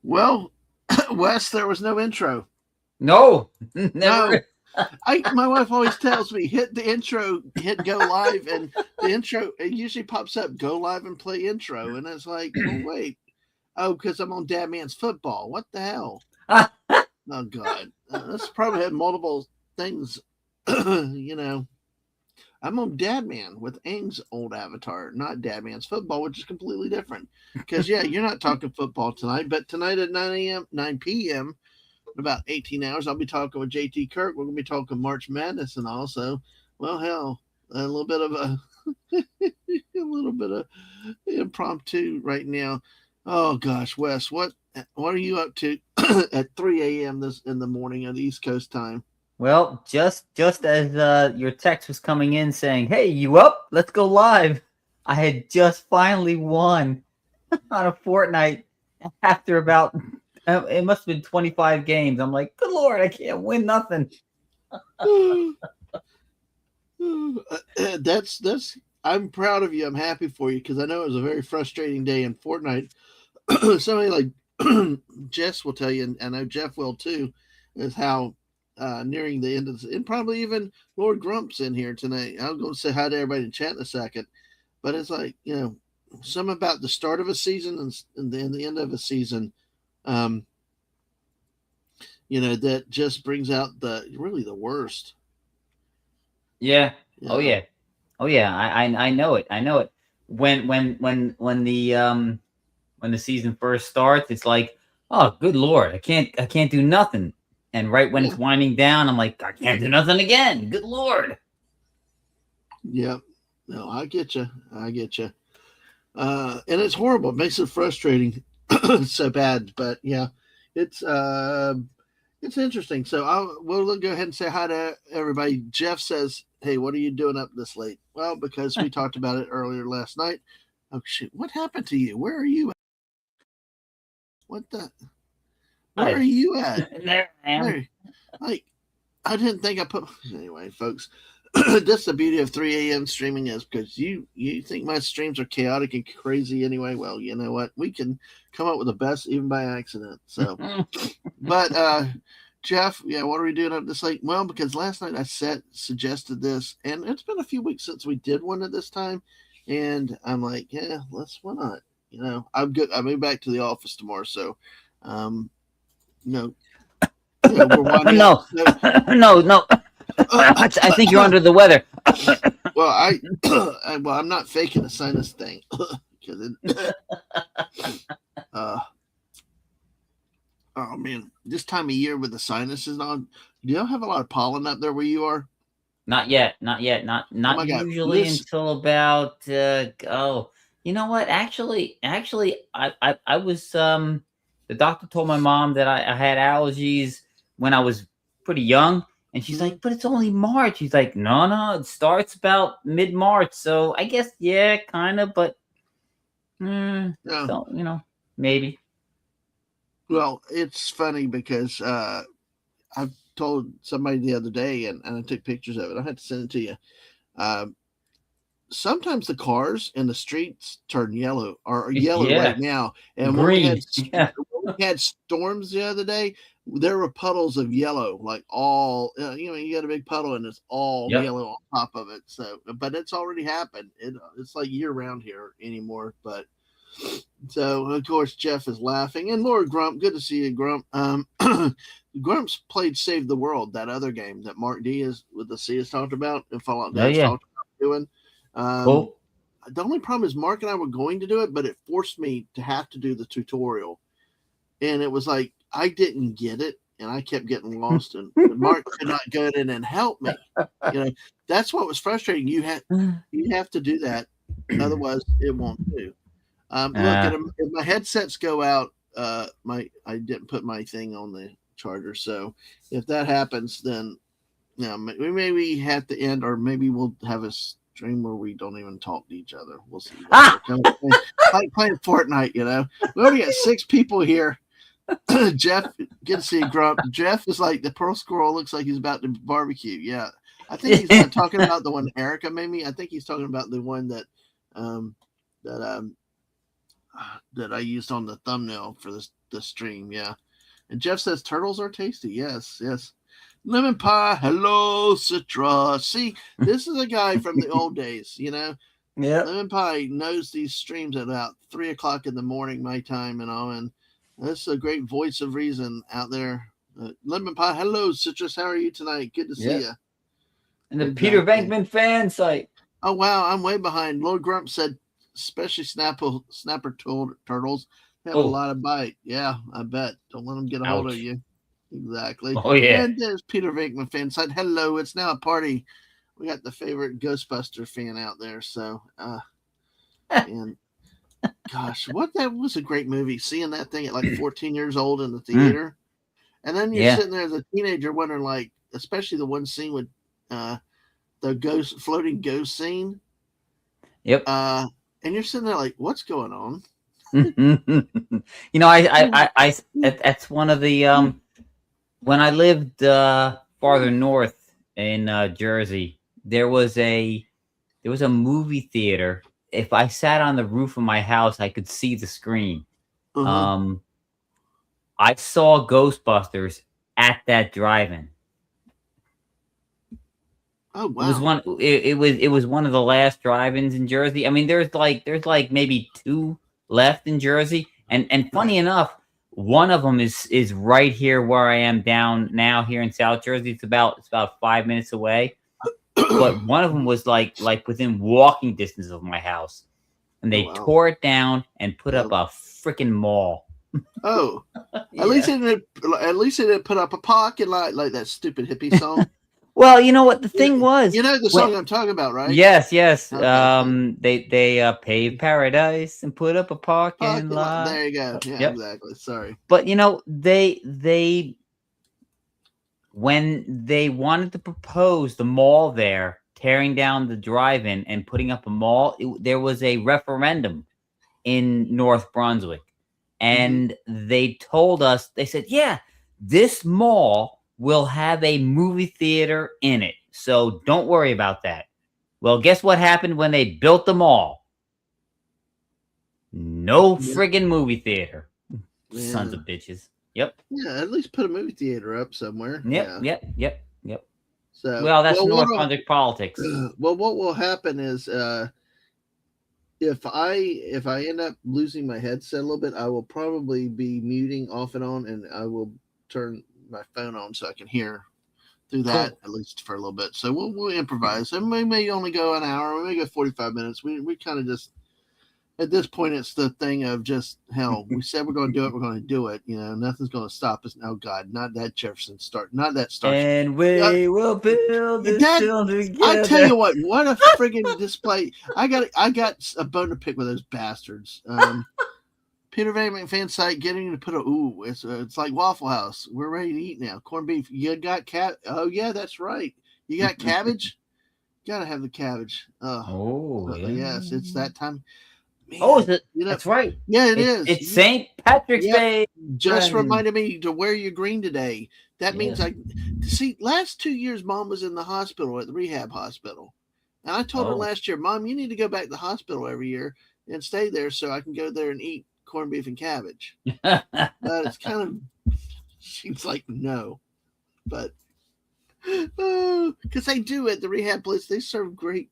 Well, Wes, there was no intro. No, No, never. my wife always tells me hit the intro, hit go live, and the intro it usually pops up go live and play intro, and it's like, well, wait, oh, because I'm on Dad Man's football. What the hell? Oh God, this probably had multiple things. you know, I'm on Dad Man with Aang's old avatar, not Dad Man's football, which is completely different. Because yeah, you're not talking football tonight, but tonight at 9 a.m., 9 p.m. in about 18 hours, I'll be talking with JT Kirk. We're going to be talking March Madness and also, well, hell, a little bit of a a little bit of impromptu right now. Oh gosh, Wes, what are you up to at 3 a.m. this in the morning of the East Coast time? Well, just as your text was coming in saying, "Hey, you up? Let's go live." I had just finally won on a Fortnite after about it must have been 25 games. I'm like, good lord, I can't win nothing. That's. I'm proud of you. I'm happy for you because I know it was a very frustrating day in Fortnite. Somebody like Jess will tell you, and I know Jeff will too, is how nearing the end of the, and probably even Lord Grump's in here tonight. I'll go say hi to everybody in chat in a second, but it's like some about the start of a season and then the end of a season, um, that just brings out the really the worst. Yeah. You Oh know, yeah. Oh yeah. I know it. I know it. When the season first starts, it's like, oh, good lord, I can't do nothing. And right when yeah, it's winding down, I'm like, I can't do nothing again. Good lord. yeah. No, I get you. I get you. And it's horrible. It makes it frustrating. So bad, but yeah, it's uh, it's interesting. So we'll go ahead and say hi to everybody. Jeff says, "Hey, what are you doing up this late?" Well, because we talked about it earlier last night. Oh shit! What happened to you? Where are you? What the? Where are I, you at? there I am. Where? Like I didn't think I put. Anyway, folks, that's the beauty of 3 a.m. streaming is because you think my streams are chaotic and crazy anyway. Well, you know what? We can come up with the best even by accident. So, but Jeff, yeah, what are we doing up this late? Well, because last night I suggested this, and it's been a few weeks since we did one at this time, and I'm like, yeah, why not? I'm good. I moved back to the office tomorrow, so um, you know, we're winding up. No, So, no, no. I think you're under the weather. well, I'm not faking a sinus thing because uh, oh man, this time of year with the sinuses on, do you have a lot of pollen up there where you are? Not yet, not yet, Oh not my god, usually Miss. until about you know what? Actually, I was the doctor told my mom that I had allergies when I was pretty young, and she's Hmm? like, "But it's only March." She's like, "No, no, it starts about mid March." So I guess yeah, kind of, but Yeah. don't maybe. Well, it's funny because I told somebody the other day, and I took pictures of it. I had to send it to you. Um, Sometimes the cars in the streets turn yellow or are yellow right Yeah, now. And green. Yeah, when we had storms the other day, there were puddles of yellow, like all you got a big puddle and it's all yep. yellow on top of it. So, but it's already happened. It's like year round here anymore. But so of course Jeff is laughing and Lord Grump, good to see you, Grump. Grumps played Save the World, that other game that Mark Diaz with the C has talked about and Fallout Oh Dad's yeah, talked about doing. Um, cool. the only problem is Mark and I were going to do it, but it forced me to have to do the tutorial. And it was like I didn't get it and I kept getting lost and Mark could not go in and help me. You know, that's what was frustrating. You have to do that, otherwise it won't do. Look, uh, and if my headsets go out, my I didn't put my thing on the charger, so if that happens, then we maybe have to end, or maybe we'll have a stream where we don't even talk to each other. We'll see. But we're ah, kind of playing Fortnite. We already got 6 people here. Jeff, good to see you, Grump. Jeff is like the Pearl Squirrel. Looks like he's about to barbecue. Yeah, I think he's not talking about the one Erica made me. I think he's talking about the one um, that that I used on the thumbnail for this the stream. Yeah. And Jeff says turtles are tasty. Yes, yes. Lemon pie. Hello, Citra. See, this is a guy from the old days. Yeah. Lemon pie knows these streams at about 3:00 in the morning, my time, and this is a great voice of reason out there. Lemon pie. Hello, Citrus. How are you tonight? Good to see you. And the Peter Venkman fan site. Oh wow, I'm way behind. Lord Grump said, especially snapper turtles have a lot of bite. Yeah, I bet. Don't let them get a hold of you. Exactly. Oh yeah. And there's Peter Venkman fan site. Hello, it's now a party. We got the favorite Ghostbuster fan out there. So, and gosh, that was a great movie. Seeing that thing at like 14 years old in the theater, and then you're sitting there as a teenager wondering, like, especially the one scene with the floating ghost scene. Yep. And you're sitting there like, what's going on? I that's one of the when I lived farther north in Jersey, there was a movie theater. If I sat on the roof of my house, I could see the screen. I saw Ghostbusters at that drive-in. Oh wow! It was one of the last drive-ins in Jersey. I mean, there's like maybe 2 left in Jersey, and funny enough, one of them is right here where I am down now here in South Jersey. It's about 5 minutes away, but one of them was like within walking distance of my house, and they tore it down and put up a freaking mall. Oh, at least it didn't put up a parking lot like that stupid hippie song. Well, you know what the thing was. You know the song I'm talking about, right? Yes. Okay. They paved paradise and put up a parking lot. There you go. Yeah, exactly. Sorry. But they when they wanted to propose the mall there, tearing down the drive-in and putting up a mall, there was a referendum in North Brunswick, and they told us, they said, yeah, this mall will have a movie theater in it. So don't worry about that. Well, guess what happened when they built the mall? No friggin' movie theater. Yeah. Sons of bitches. Yep. Yeah, at least put a movie theater up somewhere. Yep. So, that's North Brunswick politics. Well, what will happen is if I end up losing my headset a little bit, I will probably be muting off and on, and I will turn my phone on so I can hear through that at least for a little bit. So we'll improvise. And we may only go an hour, we may go 45 minutes. We kind of just, at this point, it's the thing of just, hell, we said we're going to do it, we're going to do it. Nothing's going to stop us. Oh God, not that Jefferson start, not that start. And we will build this together. I tell you what a friggin' display. I got a bone to pick with those bastards. Peter Venkman fan site getting to put it's like Waffle House. We're ready to eat now. Corned beef. You got Oh yeah, that's right. You got cabbage? Gotta have the cabbage. Yes, it's that time. Man, is it? That's right. Yeah, it is. It's St. Patrick's Day. Just reminded me to wear your green today. That means last 2 years Mom was in the hospital at the rehab hospital. And I told her last year, Mom, you need to go back to the hospital every year and stay there so I can go there and eat corned beef and cabbage. But it's kind of, she's like, no. But because they do at the rehab place, they serve great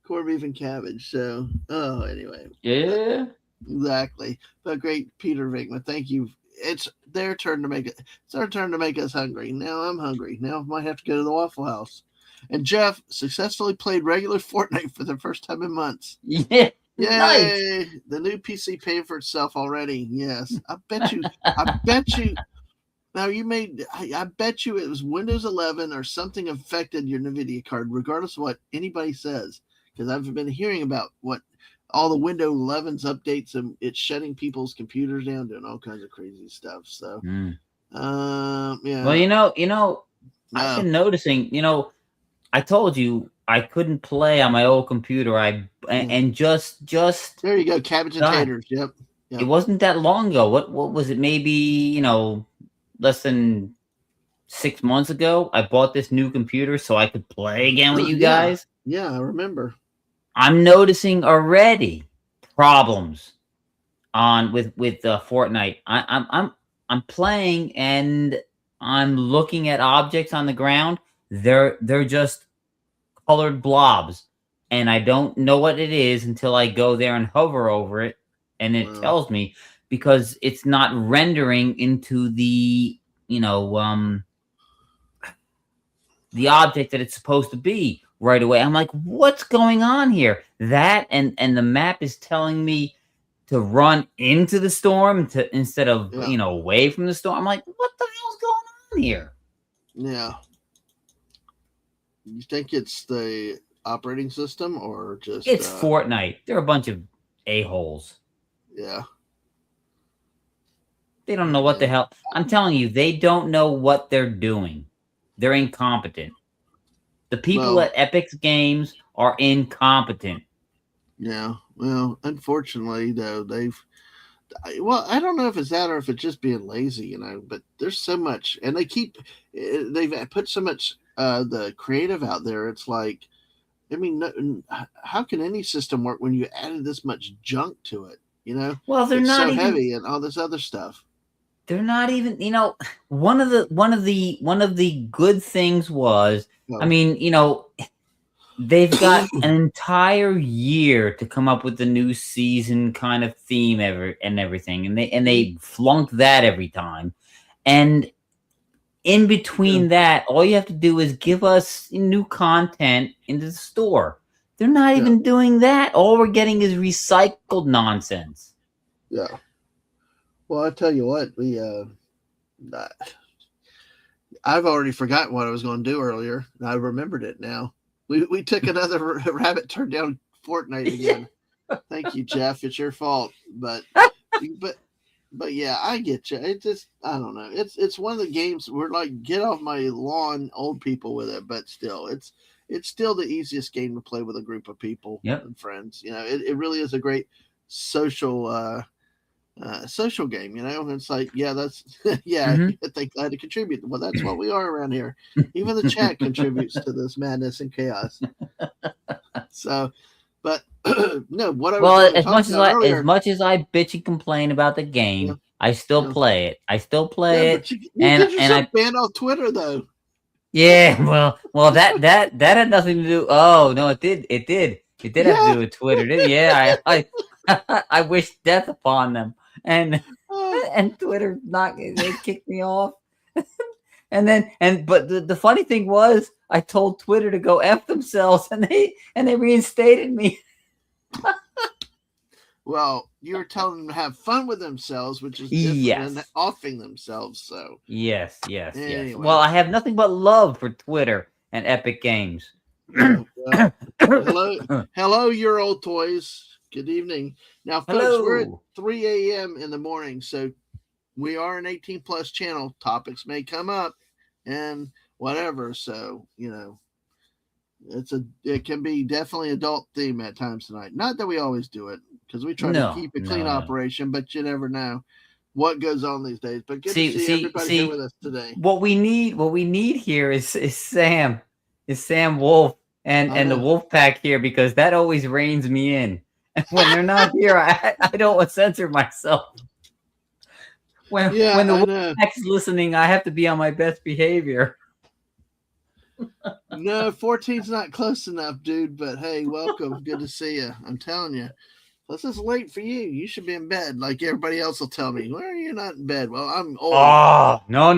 corned beef and cabbage. So anyway. Yeah. Exactly. But great, Peter Venkman. Thank you. It's their turn to make it. It's our turn to make us hungry. Now I'm hungry. Now I might have to go to the Waffle House. And Jeff successfully played regular Fortnite for the first time in months. Yeah. Yay! Nice. The new PC paid for itself already. Yes, I bet you. Now I bet you it was Windows 11 or something affected your NVIDIA card, regardless of what anybody says. Because I've been hearing about what all the Windows 11's updates and it's shutting people's computers down, doing all kinds of crazy stuff. So, yeah. Well, I've been noticing. I told you I couldn't play on my old computer. And just there you go, cabbage and taters. Yep. It wasn't that long ago. What was it? Maybe less than 6 months ago. I bought this new computer so I could play again with you guys. Yeah, I remember. I'm noticing already problems with Fortnite. I'm playing and I'm looking at objects on the ground. They're just colored blobs, and I don't know what it is until I go there and hover over it, and it Well, tells me because it's not rendering into the object that it's supposed to be right away. I'm like, what's going on here? That and the map is telling me to run into the storm to instead of yeah, away from the storm. I'm like, what the hell's going on here? yeah. You think it's the operating system or just It's Fortnite. They're a bunch of a-holes. yeah. They don't know what the hell. I'm telling you, they don't know what they're doing. They're incompetent. The people Well, at Epic Games are incompetent. yeah. Well, unfortunately, though, well, I don't know if it's that or if it's just being lazy, but there's so much, and they've put so much the creative out there. It's like, I mean, how can any system work when you added this much junk to it? Well, they're It's not so even. heavy and all this other stuff. They're not even. One of the good things was. I No. mean, they've got an entire year to come up with the new season kind of theme and everything, and they flunk that every time. And in between that, all you have to do is give us new content into the store. They're not Yeah. even doing that. All we're getting is recycled nonsense. Yeah. Well, I tell you what, I've already forgotten what I was going to do earlier. I remembered it now. We took another rabbit turn down Fortnite again. Thank you, Jeff. It's your fault, but yeah, I get you. It just, I don't know. It's one of the games where like get off my lawn, old people with it, but still, it's still the easiest game to play with a group of people and friends. It really is a great social social game. It's like, yeah, that's yeah. Mm-hmm. They glad to contribute. Well, that's what we are around here. Even the chat contributes to this madness and chaos. So, but no, what I was as much as I bitch and complain about the game, I still play it. I still play it. But you get yourself banned off Twitter though. Yeah, well, that had nothing to do. Oh no, it did. It did have to do with Twitter. Yeah, I wish death upon them. And Twitter they kicked me off. But the funny thing was, I told Twitter to go F themselves, and they reinstated me. Well, you were telling them to have fun with themselves, which is different than offing themselves. So yes. Anyway. Well, I have nothing but love for Twitter and Epic Games. Hello, your old toys. Good evening. Now, folks, we're at 3 a.m. in the morning, so we are an 18+ channel. Topics may come up and whatever. So it can be definitely adult theme at times tonight. Not that we always do it, because we try to keep a clean operation, but you never know what goes on these days. But good to see everybody here with us today. What we need here is Sam Wolf and the Wolf Pack here, because that always reins me in. When they're not here, I don't censor myself. When the Wolf Pack is listening, I have to be on my best behavior. No, 14's not close enough, dude. But hey, welcome. Good to see you. I'm telling you. This is late for you. You should be in bed, like everybody else will tell me. Why are you not in bed? Well, I'm old. Oh, no.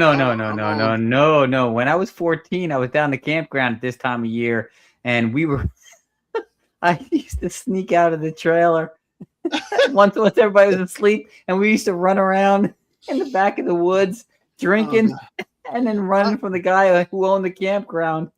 When I was 14, I was down the campground at this time of year, and I used to sneak out of the trailer once everybody was asleep, and we used to run around in the back of the woods drinking and then running from the guy who owned the campground.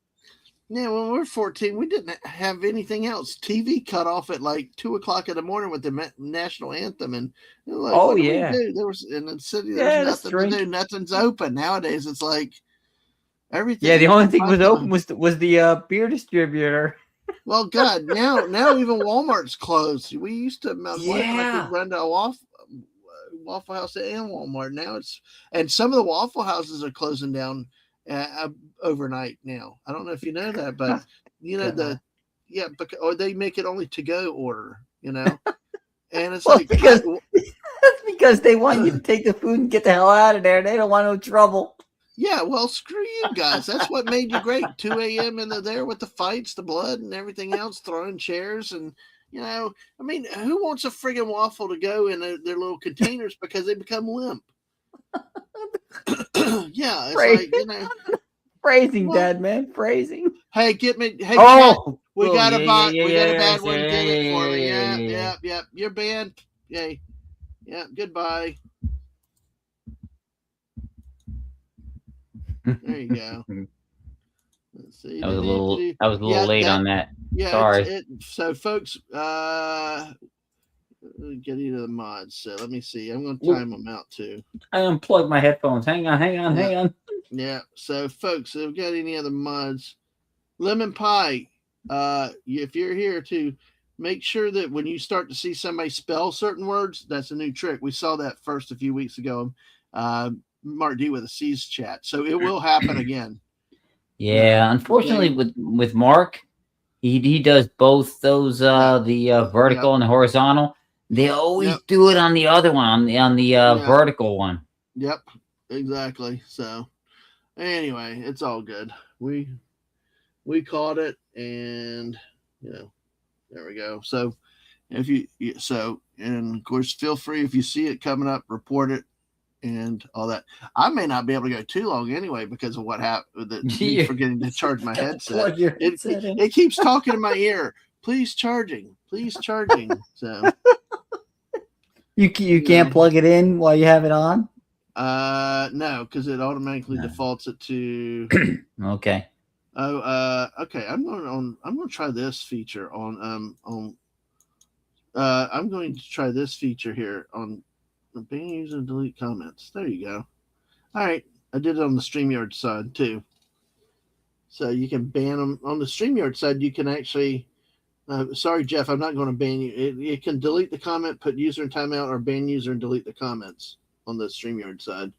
Yeah, when we were 14, we didn't have anything else. TV cut off at like 2:00 in the morning with the national anthem, and like, what do we do? There was in the city, there's nothing to do. Nothing's open nowadays. It's like everything. Yeah, the only thing was open was the beer distributor. Well, God, now even Walmart's closed. We used to run to a Waffle House and Walmart. Now and some of the Waffle Houses are closing down overnight now. I don't know if you know that, but or they make it only to go order, and it's because because they want you to take the food and get the hell out of there. They don't want no trouble. Yeah, well, screw you guys. That's what made you great. 2 a.m. and they're there with the fights, the blood, and everything else, throwing chairs. And, I mean, who wants a friggin' waffle to go in their little containers because they become limp? Yeah, it's like, Phrasing, what? Dad, man. Phrasing. Hey, get me. Hey, oh, we got a bot. Yeah, we got a bad one. Get it for me. Yeah. You're banned. Yay. Yeah, goodbye. There you go. Let's see. I was a little late on that. Yeah, sorry. So, folks, getting to the mods. So let me see. I'm going to time them out too. I unplugged my headphones. Hang on. Yeah. So, folks, if you've got any other mods, Lemon Pie. If you're here to make sure that when you start to see somebody spell certain words, that's a new trick. We saw that first a few weeks ago. Mark D with a C's chat, so it will happen again. Yeah, unfortunately, with Mark, he does both those the vertical and the horizontal. They always do it on the other one, on the vertical one. Yep, exactly. So anyway, it's all good. We caught it, and there we go. So if and of course, feel free if you see it coming up, report it. And all that. I may not be able to go too long anyway because of what happened. Me forgetting to charge my headset. It keeps talking in my ear. Please charging. So you can't plug it in while you have it on. No, because it automatically defaults it to. Okay. Okay. I'm going to try this feature on. I'm going to try this feature here on. Ban user and delete comments. There you go. All right. I did it on the StreamYard side too. So you can ban them. On the StreamYard side, you can actually... sorry, Jeff, I'm not going to ban you. It can delete the comment, put user in timeout, or ban user and delete the comments on the StreamYard side.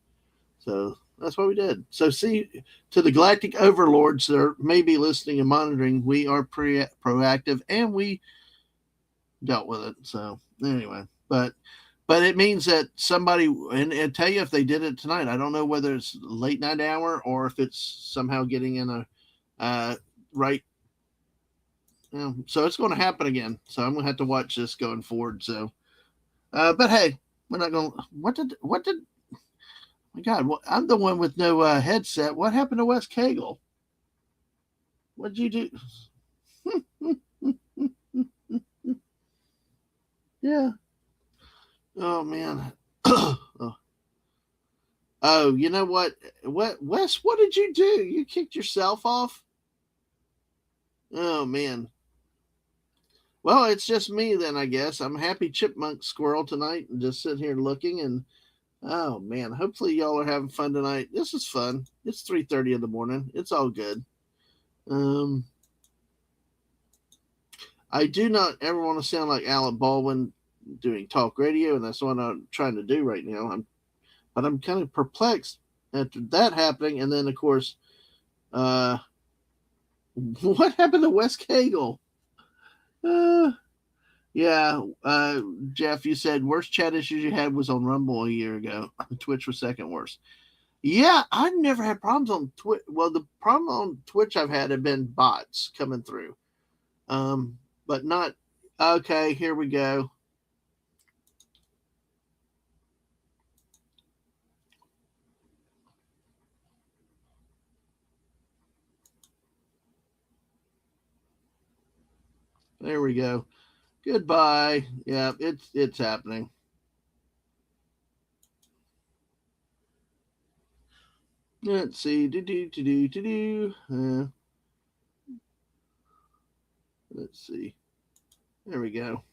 So that's what we did. So see, to the Galactic Overlords that may be listening and monitoring, we are proactive and we dealt with it. So anyway, but it means that somebody, and tell you if they did it tonight, I don't know whether it's late night hour or if it's somehow getting in a right. So it's going to happen again. So I'm going to have to watch this going forward. So, but hey, we're not going to, what did, my God, I'm the one with no headset. What happened to Wes Cagle? What'd you do? Yeah. Oh man. Oh, you know what? Wes, what did you do? You kicked yourself off? Oh man. Well, it's just me then, I guess. I'm a happy chipmunk squirrel tonight and just sitting here looking and oh man, hopefully y'all are having fun tonight. This is fun. It's 3:30 in the morning. It's all good. I do not ever want to sound like Alec Baldwin doing talk radio, and that's what I'm trying to do right now. But I'm kind of perplexed after that happening, and then of course, what happened to Wes Cagle? Yeah, Jeff, you said worst chat issues you had was on Rumble a year ago. Twitch was second worst. Yeah, I've never had problems on Twitch. Well, the problem on Twitch I've had have been bots coming through, but not. Okay, here we go. There we go. Goodbye. Yeah, it's happening. Let's see. Let's see. There we go.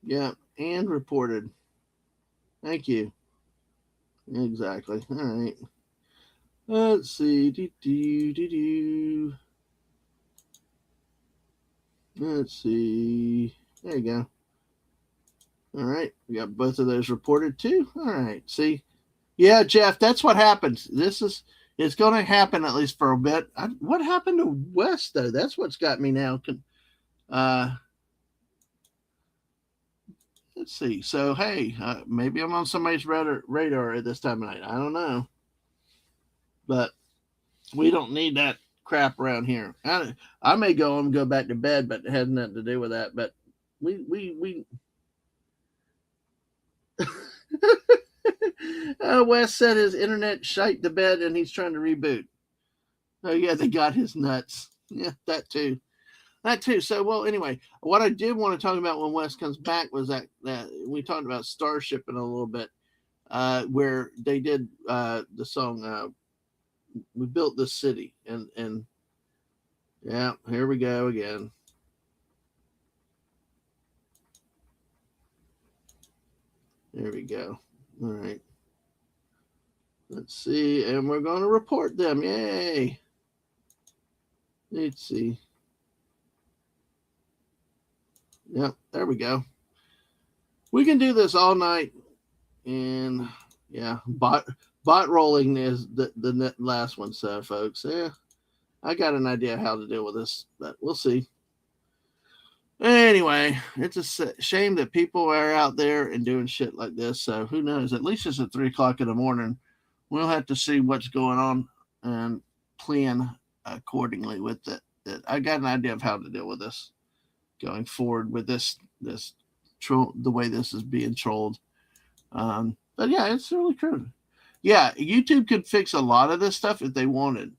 Yeah, and reported. Thank you. Exactly. All right. Let's see. Let's see. There you go. All right. We got both of those reported too. All right. See? Yeah, Jeff, that's what happens. It's going to happen at least for a bit. What happened to Wes, though? That's what's got me now. let's see. So hey, maybe I'm on somebody's radar at this time of night. I don't know, but we don't need that crap around here. I may go and go back to bed, but it has nothing to do with that. But we Wes said his internet shite to bed and he's trying to reboot. Oh yeah, they got his nuts. Yeah, that too. That too. So well, anyway, what I did want to talk about when Wes comes back was that we talked about Starship in a little bit, where they did the song "We Built This City," and yeah, here we go again. There we go. All right. Let's see, and we're going to report them. Yay! Let's see. Yep, there we go. We can do this all night, and yeah, bot rolling is the last one. So, folks, yeah, I got an idea how to deal with this, but we'll see. Anyway, it's a shame that people are out there and doing shit like this. So who knows? At least it's at 3:00 in the morning. We'll have to see what's going on and plan accordingly with it. I got an idea of how to deal with this going forward with this troll, the way this is being trolled. But yeah, it's really true. Yeah, YouTube could fix a lot of this stuff if they wanted.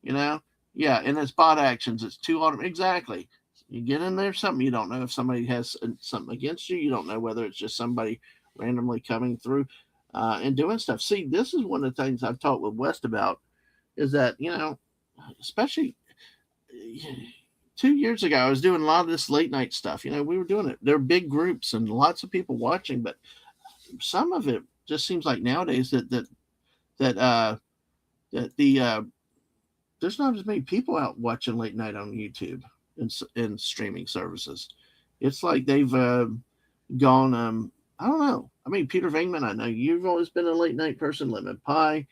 You know, yeah, and it's bot actions. It's too automated. Exactly. You get in there, something you don't know if somebody has something against you. You don't know whether it's just somebody randomly coming through and doing stuff. See, this is one of the things I've talked with West about is that, you know, especially 2 years ago, I was doing a lot of this late night stuff. You know, we were doing it. There are big groups and lots of people watching, but some of it just seems like nowadays that there's not as many people out watching late night on YouTube and streaming services. It's like they've gone. I don't know. I mean, Peter Venkman, I know you've always been a late night person. Lemon Pie,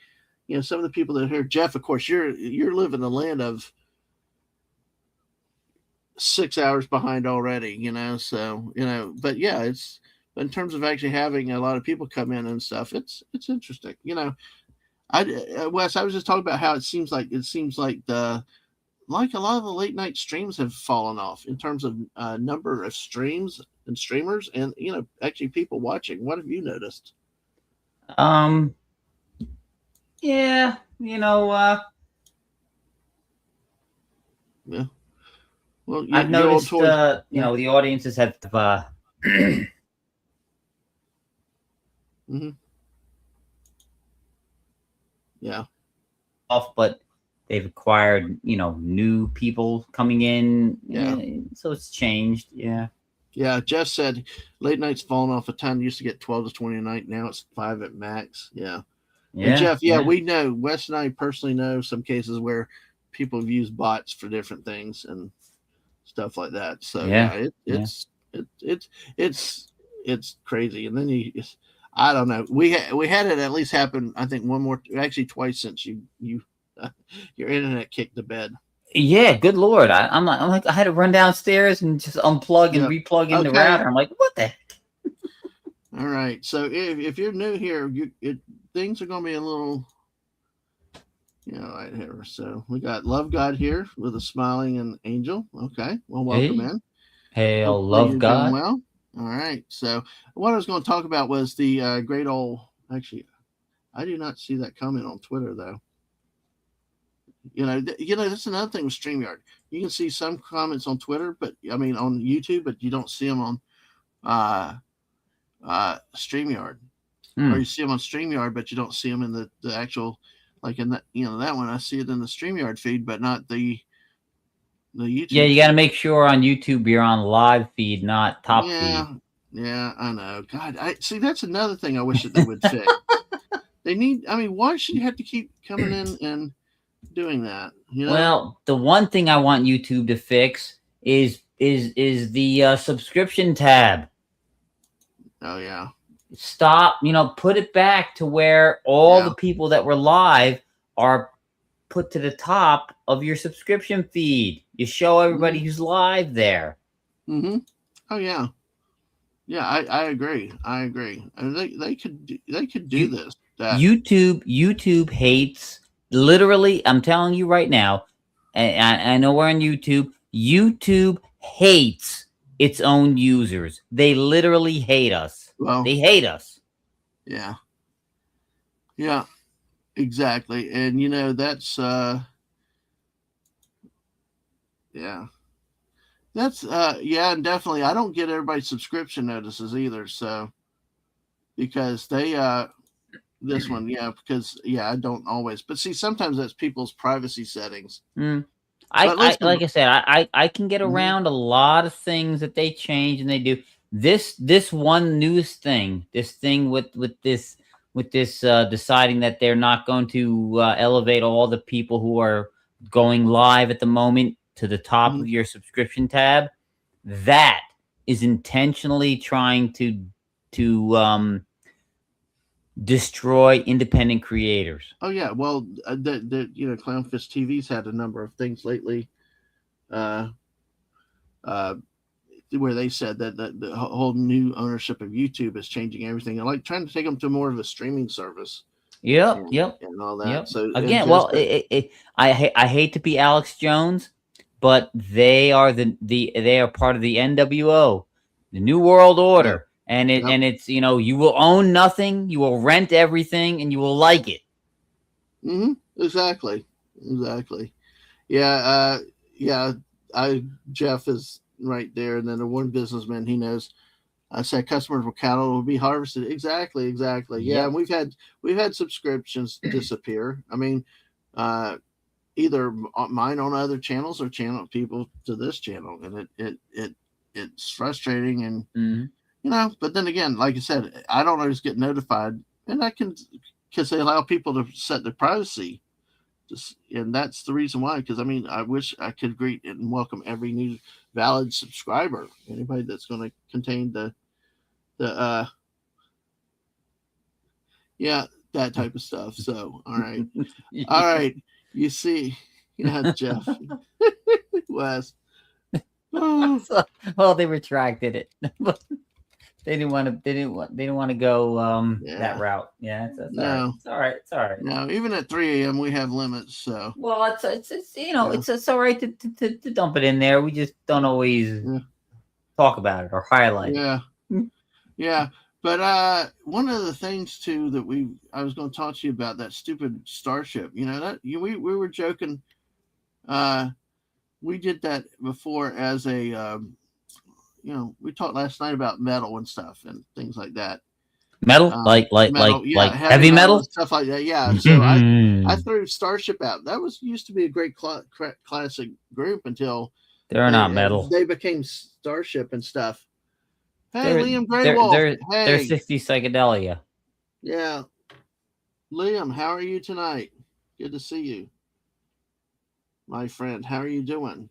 you know, some of the people that are here. Jeff, of course, you're living the land of 6 hours behind already. You know, so you know, but yeah, it's. But in terms of actually having a lot of people come in and stuff, it's interesting. You know, Wes, I was just talking about how it seems like like a lot of the late night streams have fallen off in terms of number of streams and streamers and, you know, actually people watching. What have you noticed? Yeah, you know, yeah. Well, I've noticed, you know, the audiences have, mm-hmm. Yeah. off, but they've acquired, you know, new people coming in. Yeah. So it's changed. Yeah. Yeah. Jeff said late night's fallen off a ton. Used to get 12 to 20 a night. Now it's 5 at max. Yeah. Yeah. And Jeff, we know, Wes and I personally know some cases where people have used bots for different things and stuff like that. So it's crazy. And then I don't know. We had it at least happen. I think twice since your internet kicked the bed. Yeah, good Lord. I'm like I had to run downstairs and just unplug and replug in the router. I'm like, what the heck? All right. So if you're new here, things are going to be a little, you know, right here. So we got Love God here with a smiling and angel. Okay. Well, welcome in. Hail, Love God. Well. All right. So what I was going to talk about was the great old. Actually, I do not see that comment on Twitter though. You know, that's another thing with StreamYard. You can see some comments on Twitter, but I mean on YouTube, but you don't see them on StreamYard. Or you see them on StreamYard, but you don't see them in the actual, like in that, you know, that one. I see it in the StreamYard feed, but not the YouTube. Yeah, you got to make sure on YouTube you're on live feed, not top feed. Yeah, I know. God, I see. That's another thing I wish that they would fix. They need. I mean, why should you have to keep coming in and doing that? You know? Well, the one thing I want YouTube to fix is the subscription tab. Oh yeah. Stop. You know, put it back to where all the people that were live are put to the top of your subscription feed. You show everybody who's live there. Mm-hmm. Oh yeah. Yeah, I agree. I agree. I mean, they could do You this. That YouTube hates, literally. I'm telling you right now. And I know we're on YouTube. YouTube hates its own users. They literally hate us. well, They hate us. yeah, yeah, exactly. And that's yeah. That's yeah, and definitely I don't get everybody's subscription notices either, so because they this one, yeah, because yeah, I don't always. But see, sometimes that's people's privacy settings. Mm. But I listen, like I said, I can get mhm, around a lot of things that they change and they do. This one newest thing, this thing with this deciding that they're not going to elevate all the people who are going live at the moment to the top mhm. of your subscription tab. That is intentionally trying to destroy independent creators. Oh yeah, well, Clownfish TV's had a number of things lately, uh, uh, where they said that the whole new ownership of YouTube is changing everything, and like trying to take them to more of a streaming service Yep, and yep. all that. Yep. So it Again, just well, I hate to be Alex Jones, but they are they are part of the NWO, the New World yep, Order, and yep. it's you will own nothing, you will rent everything, and you will like it. Exactly, exactly. Yeah, yeah. I Jeff is right there, and then the one businessman he knows. I said customers with cattle will be harvested. Exactly, exactly. Yeah, and Yep. we've had subscriptions disappear. I mean, uh, either mine on other channels or channel people to this channel, and it's frustrating, and Mhm. But then again, like I said, I don't always get notified, and I can because they allow people to set their privacy. And that's the reason why. Because I mean, I wish I could greet and welcome every new valid subscriber. Anybody that's going to contain the yeah, that type of stuff. So all right. You see, yeah, Jeff, Wes. Oh, So, well, they retracted it. They didn't want to. They didn't want to go that yeah, route. Yeah, it's all right. no, It's all right. It's all right. no. Even at 3 a.m. we have limits. So Well, it's yeah, it's all right to dump it in there. We just don't always yeah, talk about it or highlight it. yeah, yeah. But one of the things too that I was going to talk to you about that stupid Starship. We were joking. Uh, we did that before as a we talked last night about metal and stuff and things like that. Metal, Metal, yeah, like heavy heavy metal and metal. stuff like that. Yeah, so I threw Starship out. That was used to be a great classic group until They're not metal. they became Starship and stuff. Hey, They're Liam they're Graywolf. they're they're Hey, 60s psychedelia. yeah, Liam, how are you tonight? Good to see you, my friend. How are you doing?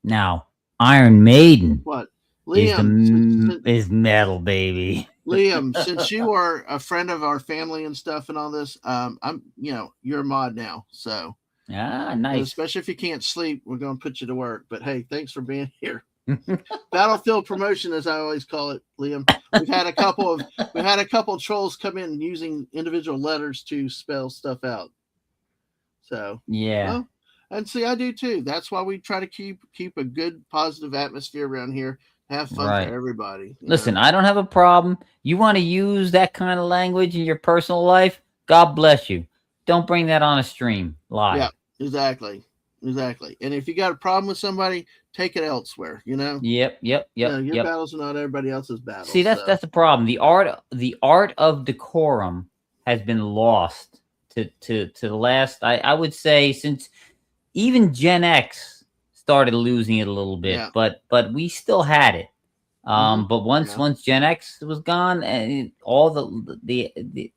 Now, Iron Maiden What, is Liam? is metal, baby. Liam, since you are a friend of our family and stuff and all this, I'm you're a mod now, so Ah, nice. especially if you can't sleep, we're going to put you to work. But hey, thanks for being here. Battlefield promotion, as I always call it, Liam. We've had a couple trolls come in using individual letters to spell stuff out. So Yeah. well, and see, I do too. That's why we try to keep a good positive atmosphere around here. Have fun for Right. everybody. Listen, I don't have a problem. You want to use that kind of language in your personal life? God bless you. Don't bring that on a stream live. Yeah, exactly. Exactly. And if you got a problem with somebody, take it elsewhere, Yep. your battles are not everybody else's battles. See, that's the problem. The art of decorum has been lost to the last. I would say since even Gen X started losing it a little bit, Yeah. but we still had it. Mhm. But once Yeah. once Gen X was gone, and all the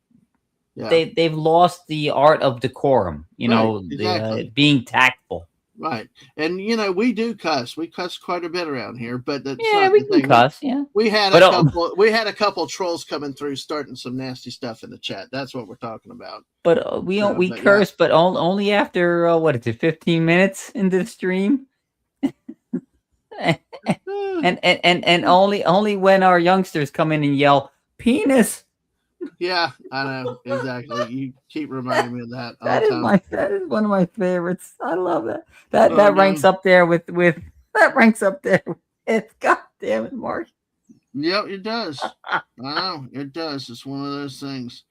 Yeah. they've lost the art of decorum. Right, exactly. Being tactful. Right. And we do cuss. We cuss quite a bit around here, but that's Yeah, not we the can thing. cuss. Yeah, We had but we had a couple trolls coming through starting some nasty stuff in the chat. That's what we're talking about. we don't So, we but curse, but only after what is it, 15 minutes into the stream. And only when our youngsters come in and yell penis. Yeah, I know exactly. You keep reminding me of that all the time. That is one of my favorites. I love that. That Oh that no. ranks up there with that ranks up there with God damn it, Mark. Yep, it does. I know it does. It's one of those things.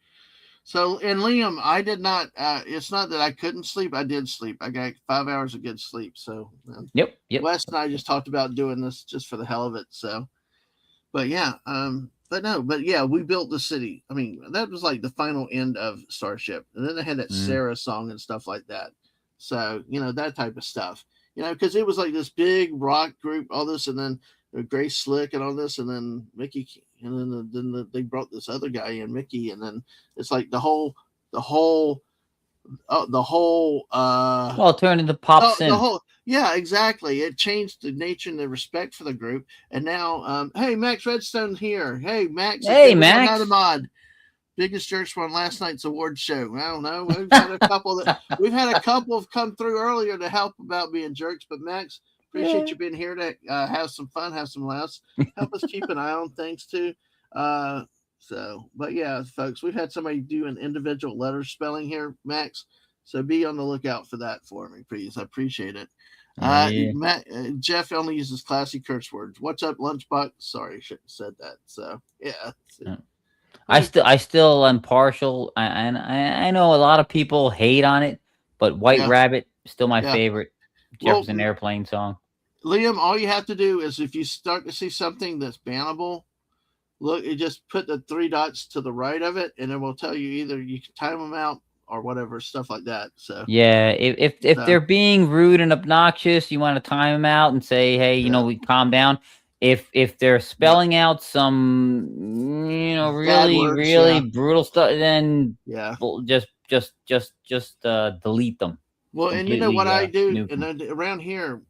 So, and Liam, I did not. It's not that I couldn't sleep. I did sleep. I got 5 hours of good sleep. So, Yep. Wes and I just talked about doing this just for the hell of it. So, but yeah, but yeah, we built the city. I mean, that was like the final end of Starship, and then they had that Sarah song and stuff like that. So, that type of stuff. Because it was like this big rock group, all this, and then Grace Slick and all this, and then Mickey, and then they brought this other guy in, Mickey, and then it's like the whole Well, turn into pop the synth. whole yeah, exactly. It changed the nature and the respect for the group. And now, hey, Max Redstone's here. Hey, Max. Hey, we got Max. another mod. Biggest jerks won last night's award show. I don't know. We've had a couple have come through earlier to help about being jerks. But Max, appreciate you being here to have some fun, have some laughs, help us keep an eye on things too. But yeah, folks, we've had somebody do an individual letter spelling here, Max. So be on the lookout for that for me, please. I appreciate it. Jeff only uses classy curse words. What's up, Lunchbox? Sorry, I shouldn't have said that. So yeah. I still am partial. I know a lot of people hate on it, but White Rabbit still my favorite Jefferson Airplane song. Liam, all you have to do is if you start to see something that's bannable, look, you just put the 3 dots to the right of it, and it will tell you either you can time them out or whatever, stuff like that. So yeah, if they're being rude and obnoxious, you want to time them out and say, hey, we calm down. If they're spelling out some really brutal stuff, then just delete them. Well, and you know what I do, and then around here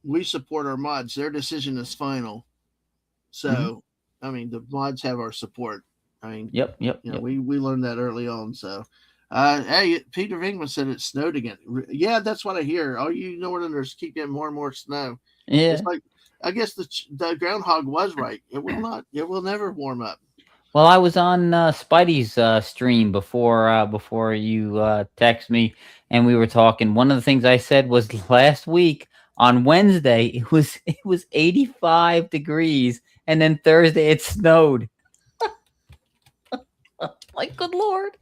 we support our mods. Their decision is final. So I mean, the mods have our support. I mean, yep. We learned that early on. So hey, Peter Vingman said it snowed again. Yeah, that's what I hear. All you Northerners keep getting more and more snow. Yeah, it's like I guess the groundhog was right. It will not. It will never warm up. Well, I was on Spidey's stream before you text me, and we were talking. One of the things I said was last week on Wednesday it was 85 degrees, and then Thursday it snowed. Like, good Lord.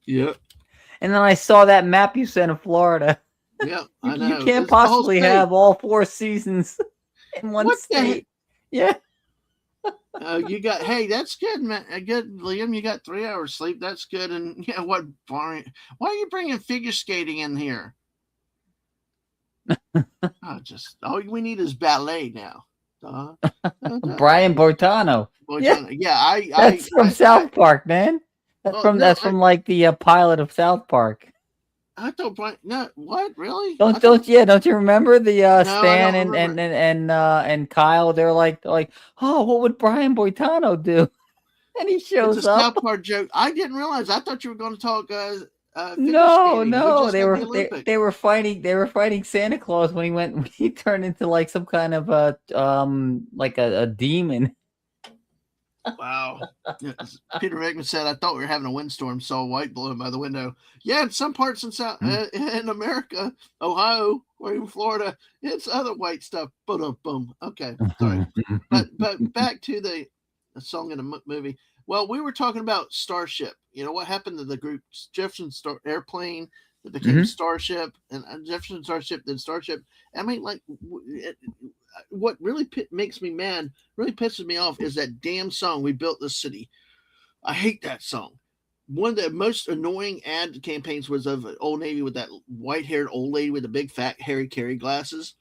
Yeah. And then I saw that map you sent of Florida. Yeah, I know. You can't possibly have all 4 seasons in one state. Yeah. You got, hey, that's good, man. Good, Liam. You got 3 hours sleep. That's good. And yeah, why are you bringing figure skating in here? All we need is ballet now. Brian Boitano. Yeah, that's from South Park, man. That's from like the pilot of South Park. I thought Brian. No, what really? Don't you remember the Stan and Kyle? They're like, oh, what would Brian Boitano do? And he shows it's a up. South Park joke. I didn't realize. I thought you were going to talk. No, they were fighting Santa Claus when he turned into like some kind of a demon. Wow. Peter Venkman said, I thought we were having a windstorm, saw white blowing by the window. Yeah, in some parts in America, Ohio, or even Florida, it's other white stuff. Boom. Okay, sorry. but back to the song in the movie. Well, we were talking about Starship. You know, what happened to the group Jefferson Airplane that became Starship, and Jefferson Starship, then Starship. I mean, like, what really makes me mad, really pisses me off, is that damn song, We Built This City. I hate that song. One of the most annoying ad campaigns was of Old Navy with that white-haired old lady with the big fat Harry Carey glasses.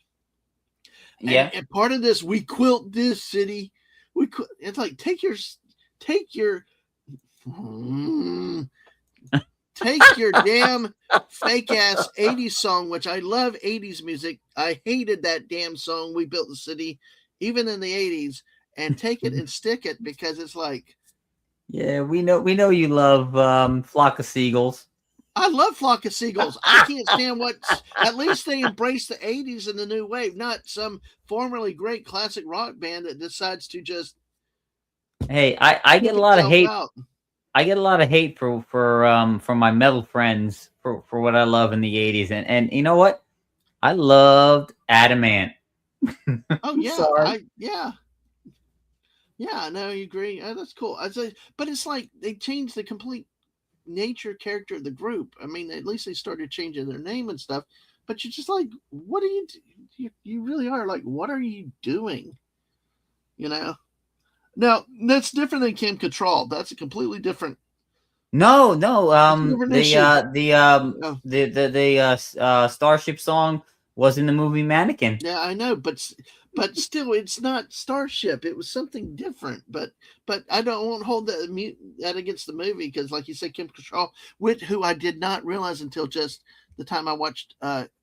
Yeah. And part of this, we quilt this city. It's like, take your damn fake ass 80s song, which I love 80s music. I hated that damn song, We Built the City, even in the 80s, and take it and stick it, because it's like, yeah, we know you love Flock of Seagulls. I love Flock of Seagulls. I can't stand what. At least they embrace the '80s and the new wave, not some formerly great classic rock band that decides to just Hey, I get put a lot of itself hate. out. I get a lot of hate for from my metal friends for what I love in the '80s, and you know what? I loved Adamant. Oh I'm yeah, sorry. I know you agree. That's cool. I say, but it's like they changed the complete nature character of the group. I mean, at least they started changing their name and stuff. But you're just like, what are you? You really are like, what are you doing? You know. Now that's different than Kim Cattrall. That's a completely different. No, no. That's a different issue. Oh, Starship song was in the movie Mannequin. yeah, I know, but still, it's not Starship. It was something different. But I don't won't hold that against the movie because, like you said, Kim Cattrall, who I did not realize until just the time I watched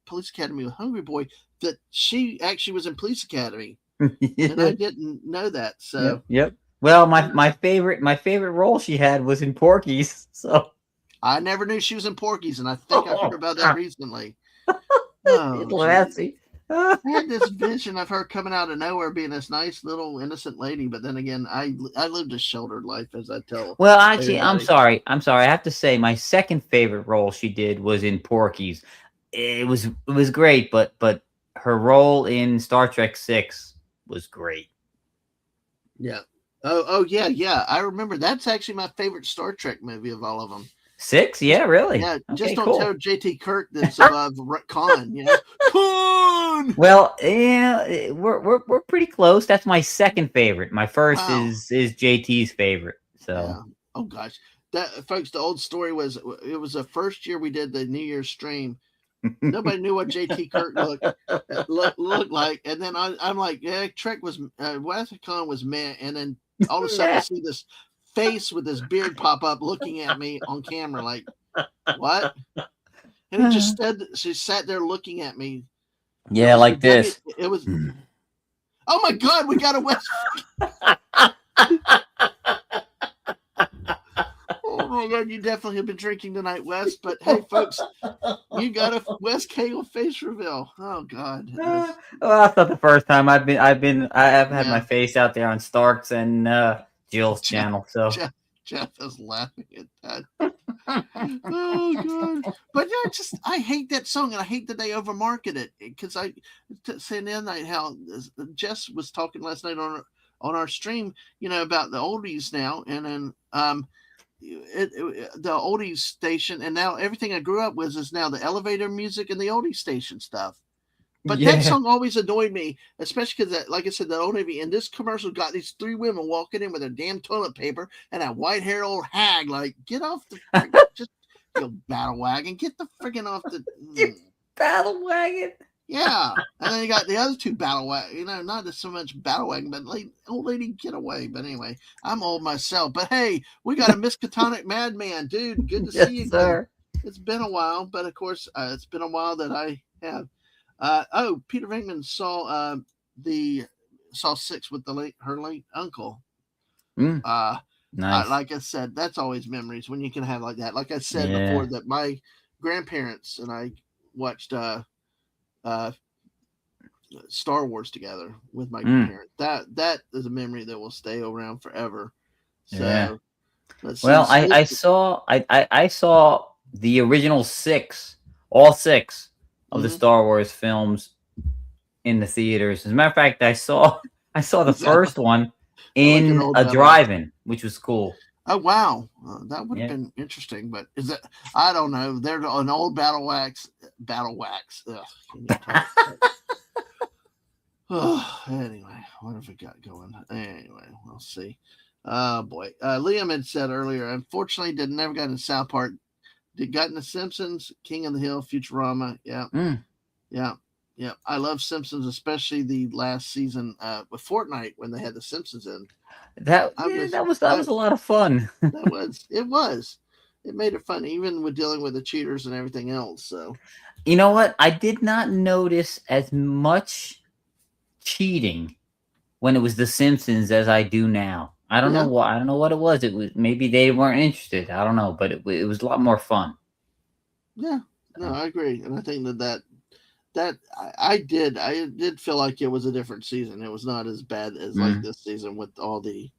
Police Academy with Hungry Boy, that she actually was in Police Academy, and I didn't know that. So Yep, yep. Well, my favorite role she had was in Porky's. So I never knew she was in Porky's, and I think I heard about that recently. Oh, Lassie. I had this vision of her coming out of nowhere, being this nice little innocent lady. But then again, I lived a sheltered life, as I tell Well, actually, I'm everybody. sorry. I'm sorry. I have to say, my second favorite role she did was in Porky's. It was great, but her role in Star Trek Six was great. Yeah. Oh yeah, yeah. I remember that's actually my favorite Star Trek movie of all of them. Six? Yeah, really? Yeah, just Okay, don't cool. tell JT Kirk that's above Khan. You know, Khan. Well, yeah, we're pretty close. That's my second favorite. My first Wow. is JT's favorite. So Yeah. Oh gosh, that folks. The old story was it was the first year we did the New Year's stream. Nobody knew what JT Kirk looked like, and then I'm like, yeah, Trek was Khan was meh, and then all of a sudden I see this face with this beard pop up, looking at me on camera, like what? And it just said she sat there looking at me. It yeah, was like this. it was. Oh my God, we got a West. Oh my God, you definitely have been drinking tonight, Wes. But hey, folks, you got a Wes Cagle face reveal. Oh God. Well, that's not the first time I have had my Yeah. face out there on Stark's and Jill's Jeff, channel. So Jeff is laughing at that. Oh God. But yeah, I hate that song, and I hate that they overmarket it. Because I saying the other night how Jess was talking last night on our stream, about the oldies now, and then the oldies station, and now everything I grew up with is now the elevator music and the oldies station stuff. But that yeah, song always annoyed me, especially because, like I said, the Old Navy. And this commercial got these three women walking in with their damn toilet paper and a white-haired old hag. Like, get off the just you battle wagon. Get the friggin' off the. battle wagon. Yeah, and then you got the other two battle wagon. Not so much battle wagon, but old lady get away. But anyway, I'm old myself. But hey, we got a Miskatonic Madman, dude. Good to Yes, see you again. sir. It's been a while, but of course, it's been a while that I have. Peter Venkman saw Six with her late uncle. Nice. Like I said, that's always memories when you can have like that. Like I said Yeah. before, that my grandparents and I watched Star Wars together with my parents. That is a memory that will stay around forever. So Yeah. let's Well, see. I saw the original all six of the Mhm. Star Wars films in the theaters. As a matter of fact, I saw the Is that first one like an in old a Bad drive-in, which was cool. Oh wow, that would have Yeah. been interesting. But is it? I don't know. They're an old battle wax. Ugh, can you talk? Anyway, what have we got going? Anyway, we'll see. Oh boy, Liam had said earlier. Unfortunately, never got in South Park. Got in The Simpsons, King of the Hill, Futurama. Yeah, yeah, yeah. I love Simpsons, especially the last season with Fortnite when they had the Simpsons in. That was a lot of fun. It was. It made it fun, even with dealing with the cheaters and everything else. So, You know what? I did not notice as much cheating when it was The Simpsons as I do now. I don't know why. I don't know what it was. It was maybe they weren't interested. I don't know, but it was a lot more fun. Yeah, no, I agree, and I think I did feel like it was a different season. It was not as bad as like Mm, this season with all the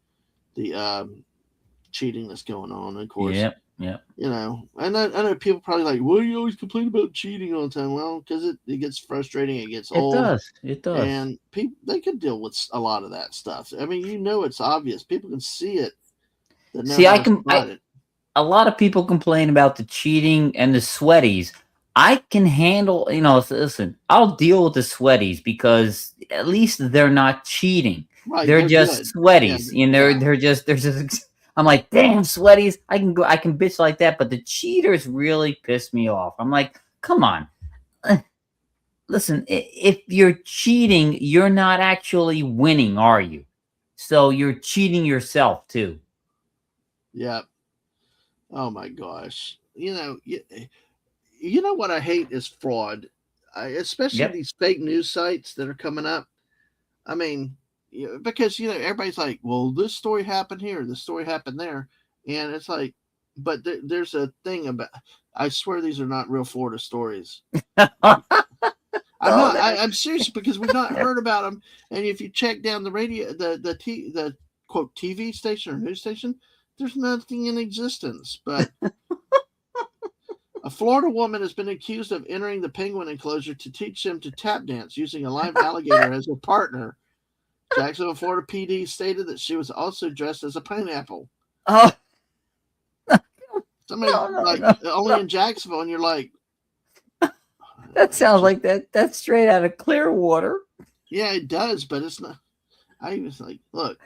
cheating that's going on. Of course, yep, yep. I know people probably like, well, you always complain about cheating all the time. Well, because it gets frustrating, it gets It old, does. It does. and people they could deal with a lot of that stuff. I mean, it's obvious. People can see it that know See, how I to can. spot it. A lot of people complain about the cheating and the sweaties. I can handle, listen, I'll deal with the sweaties because at least they're not cheating. Right? They're They're just good. Yeah, sweaties. yeah, They're just I'm like, damn sweaties. I can bitch like that, but the cheaters really piss me off. I'm like, come on. Uh, Listen, if you're cheating, you're not actually winning, are you? So you're cheating yourself too. yeah. Oh my gosh. You know what I hate is fraud, especially Yep. these fake news sites that are coming up. I mean, because everybody's like, "Well, this story happened here, this story happened there," and it's like, but there's a thing about. I swear these are not real Florida stories. I'm Oh, not. that I'm serious because we've not heard about them. And if you check down the radio, the quote TV station or news station, there's nothing in existence. But a Florida woman has been accused of entering the penguin enclosure to teach them to tap dance using a live alligator as a partner. Jacksonville, Florida PD stated that she was also dressed as a pineapple. oh Somebody like only no. in Jacksonville, and you're like, That sounds like that's straight out of Clearwater. yeah, it does, but it's not. I was like, look,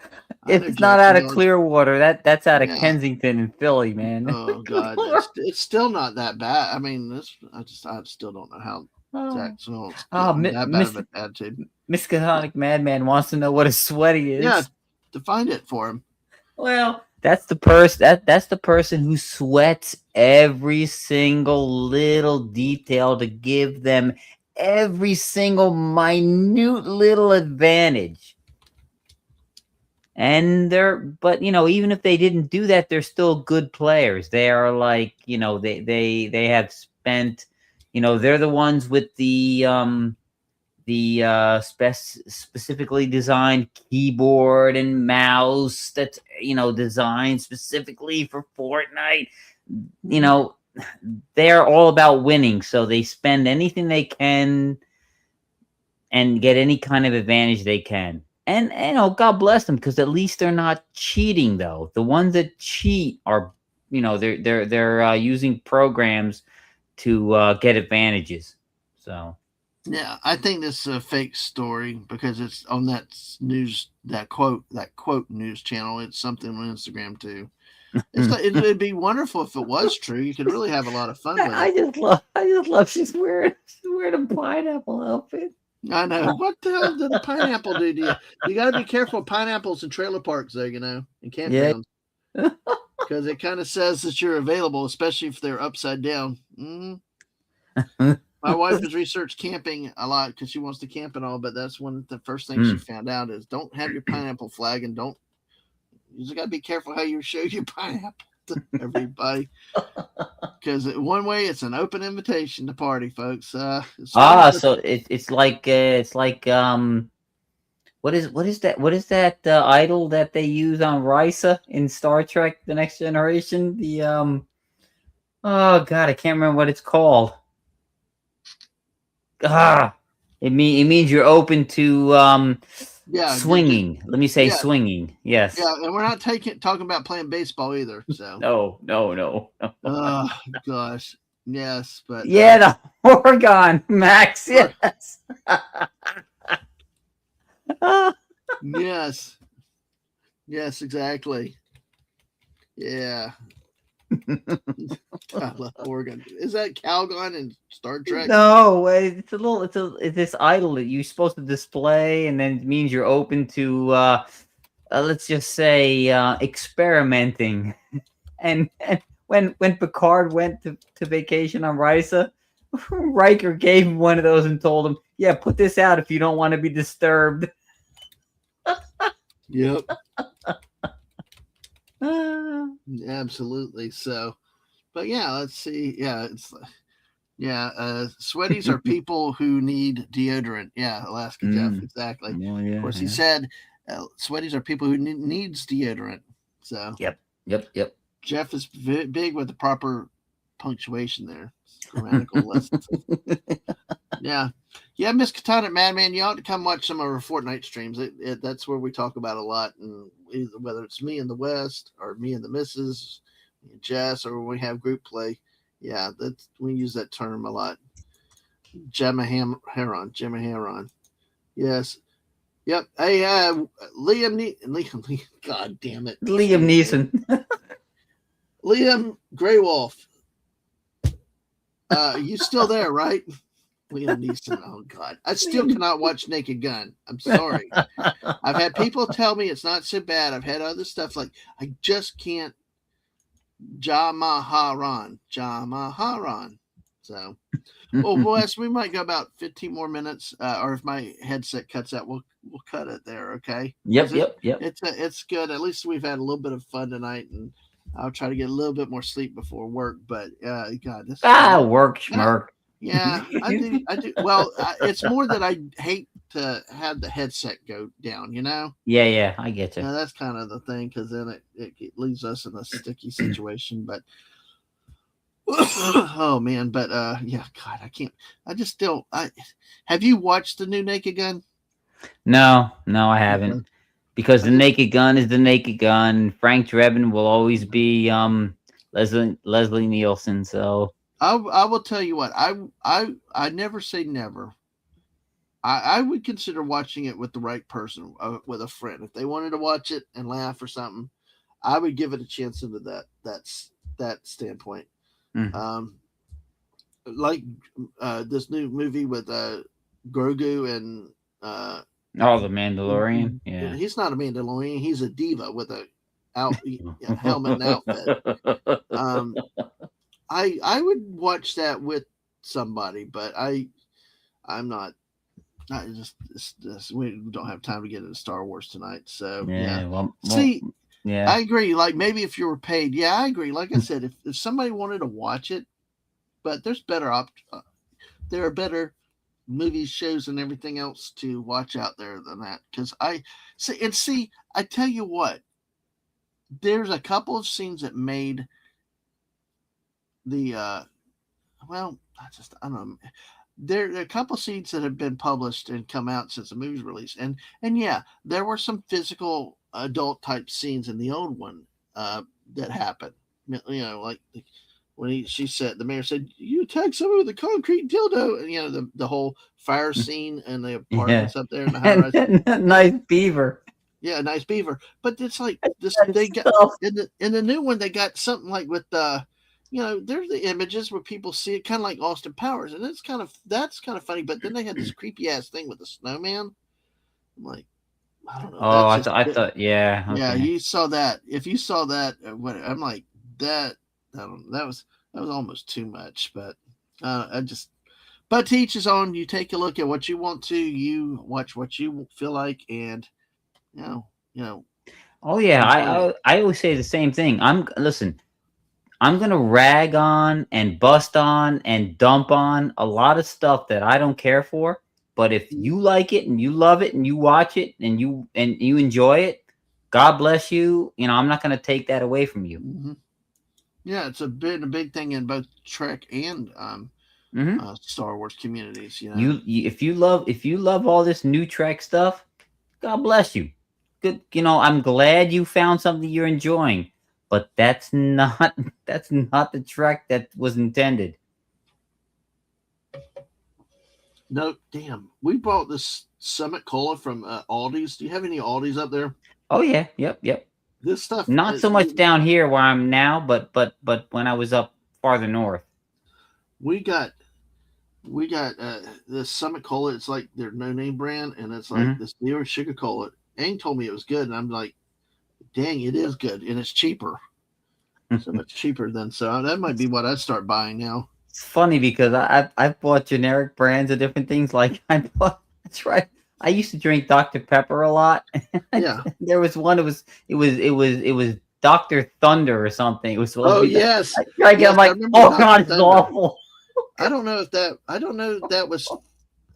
I If know it's not out of Jacksonville. Clearwater, that's out of Yeah. Kensington and Philly, man. Oh Good God, lord. it's still not that bad. I mean, this I still don't know how Oh, Jacksonville's oh getting that bad of an attitude. Miskatonic Madman wants to know what a sweaty Yeah, is. to find it for him. Well, that's the person who sweats every single little detail to give them every single minute little advantage. And but even if they didn't do that, they're still good players. They are like, they have spent, they're the ones with the specifically designed keyboard and mouse that's designed specifically for Fortnite. You know, they're all about winning, so they spend anything they can and get any kind of advantage they can. And God bless them because at least they're not cheating. Though the ones that cheat are, they're using programs to get advantages. So Yeah, I think this is a fake story because it's on that quote news channel. It's something on Instagram too. It's not, it'd be wonderful if it was true. You could really have a lot of fun with it. I just love she's wearing a pineapple outfit. I know. What the hell did a pineapple do to you? You got to be careful of pineapples in trailer parks, though. In Yeah. campgrounds, because it kind of says that you're available, especially if they're upside down. My wife has researched camping a lot because she wants to camp and all, but that's one of the first things she Mm. found out is don't have your pineapple flag and don't. You just got to be careful how you show your pineapple to everybody, because one way it's an open invitation to party, folks. So it's like what is that idol that they use on Risa in Star Trek: The Next Generation? The oh god, I can't remember what it's called. Ah, it means you're open to yeah, swinging. Let me say yeah, swinging. Yes. yeah, and we're not talking about playing baseball either. So, No, no, no. oh gosh, yes, but Yeah, the Oregon Max. or- Yes. yes, yes, exactly. Yeah, I love Oregon. Is that Calgon in Star Trek? No, it's this idol that you're supposed to display, and then it means you're open to let's just say experimenting. And when Picard went to vacation on Risa, Riker gave him one of those and told him, "Yeah, put this out if you don't want to be disturbed." Yep, Ah. absolutely. So, but yeah, let's see. Yeah, Yeah, sweaties are people who need deodorant. Yeah, Alaska Jeff, exactly. Well, Of course, he said sweaties are people who needs deodorant. So Yep. Jeff is big with the proper punctuation there. Grammatical lessons. Yeah, Miss Katana, Madman, you ought to come watch some of our Fortnite streams. That's where we talk about a lot, and whether it's me in the West or me and the Missus, me and Jess, or when we have group play. Yeah, we use that term a lot. Gemma Heron. Yes. Yep. Hey, Liam, God damn it. Liam Neeson. Liam Greywolf. You still there, right? Liam Neeson. Oh God. I still cannot watch Naked Gun. I'm sorry. I've had people tell me it's not so bad. I've had other stuff like I just can't. Jamaharan. So, well, Wes, we might go about 15 more minutes, or if my headset cuts out, we'll cut it there. Okay. Yep. It's good. At least we've had a little bit of fun tonight, and I'll try to get a little bit more sleep before work. But God, this work schmirk. Yeah, I do. Well, it's more that I hate to have the headset go down. Yeah, I get you. That's kind of the thing, because then it leaves us in a sticky situation. But oh man, but yeah, God, I can't. I just don't. Have you watched the new Naked Gun? No, I haven't. Because the Naked Gun is the Naked Gun. Frank Drebin will always be Leslie Nielsen. So I will tell you what, I never say never. I would consider watching it with the right person, with a friend. If they wanted to watch it and laugh or something, I would give it a chance into that standpoint. Like this new movie with Grogu and the Mandalorian. Yeah, he's not a Mandalorian. He's a diva with a helmet and outfit. I would watch that with somebody, but I'm not. I just we don't have time to get into Star Wars tonight. So yeah. I agree. Like maybe if you were paid, yeah, I agree. Like I said, if somebody wanted to watch it, but there's better there are better movies, shows, and everything else to watch out there than that. Because I tell you what, there's a couple of scenes that made the I don't know. There are a couple of scenes that have been published and come out since the movie's release, and yeah, there were some physical adult type scenes in the old one that happened. Like when the mayor said, "You attacked someone with a concrete dildo," and the whole fire scene and the apartments up there in the high-rise. Nice beaver. Yeah, nice beaver. But it's like this. They got in the new one. They got something like with there's the images where people see it, kind of like Austin Powers, and that's kind of funny. But then they had this creepy ass thing with the snowman. I'm like, I don't know. Oh, I thought, yeah, okay. Yeah. You saw that. If you saw that, I'm like that. I don't know. That was almost too much. But but to each his own. You take a look at what you want to. You watch what you feel like, and Oh yeah, I always say the same thing. I'm going to rag on and bust on and dump on a lot of stuff that I don't care for. But if you like it and you love it and you watch it and you enjoy it, God bless you. I'm not going to take that away from you. Mm-hmm. Yeah, it's been a big thing in both Trek and Star Wars communities. If you love all this new Trek stuff, God bless you. Good. I'm glad you found something you're enjoying. But that's not the Trek that was intended. No, damn. We bought this Summit Cola from Aldi's. Do you have any Aldi's up there? Oh yeah, yep. This stuff. Not so much down here where I'm now, but when I was up farther north. We got this Summit Cola. It's like their no-name brand, and it's like this newer sugar cola. Aang told me it was good, and I'm like, dang, it is good, and it's cheaper. So much cheaper than that might be what I'd start buying now. It's funny because I've bought generic brands of different things. Like that's right. I used to drink Dr. Pepper a lot. Yeah. There was one. It was Dr. Thunder or something. It was. Yes. I'm like, oh God, it's awful. I don't know if that. I don't know if that was.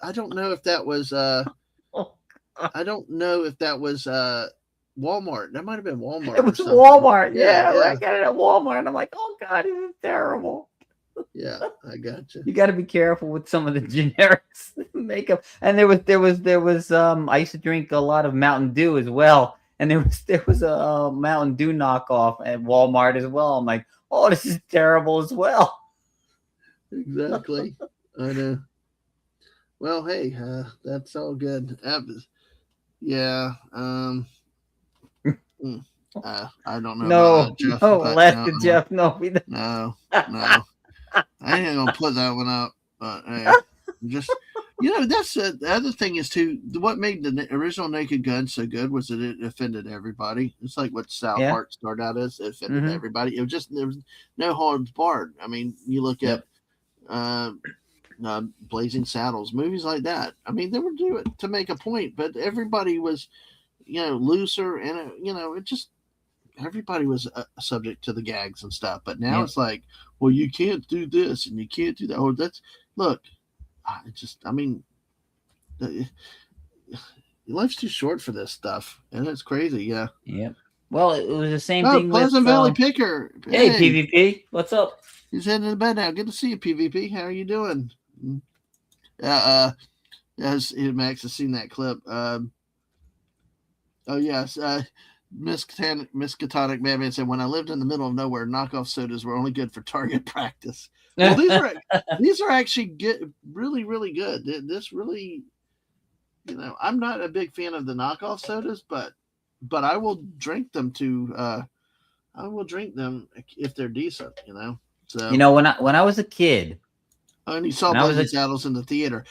I don't know if that was. Oh, I don't know if that was Walmart. That might have been Walmart it or was something. Walmart. Yeah, Yeah, I yeah, got it at Walmart. And I'm like, oh God, this is terrible. yeah. I got you. You got to be careful with some of the generics makeup. And there was. I used to drink a lot of Mountain Dew as well, and there was a Mountain Dew knockoff at Walmart as well. I'm like, oh, this is terrible as well. Exactly. I know. Well, hey, that's all good. Yeah. Mm, I don't know about that, No, Jeff, no, but no, Alaska Jeff, no, no, no. I ain't gonna put that one up. But hey, just that's the other thing is too. What made the original Naked Gun so good was that it offended everybody. It's like what South yeah. Park started out as. It offended Mm-hmm. everybody. It was just there was no holds barred. I mean, you look at Yep. Blazing Saddles, movies like that. I mean, they were doing it to make a point, but everybody was, looser, and it just everybody was subject to the gags and stuff. But now Yep. it's like, well, you can't do this and you can't do that. Or that's look, I mean, life's too short for this stuff, and it's crazy. Yeah. Yep. Well, it was the same Oh, thing with. Pleasant Valley Picker. Hey, Hey, PvP, what's up? he's heading to bed now. Good to see you, PvP. How are you doing? As Max has seen that clip. Oh yes, Miskatonic Madman said, "When I lived in the middle of nowhere, knockoff sodas were only good for target practice." Well, these are actually good, really, really good. This really, I'm not a big fan of the knockoff sodas, but I will drink them I will drink them if they're decent. So when I was a kid, I only saw when I was Blazing a Saddles in the theater.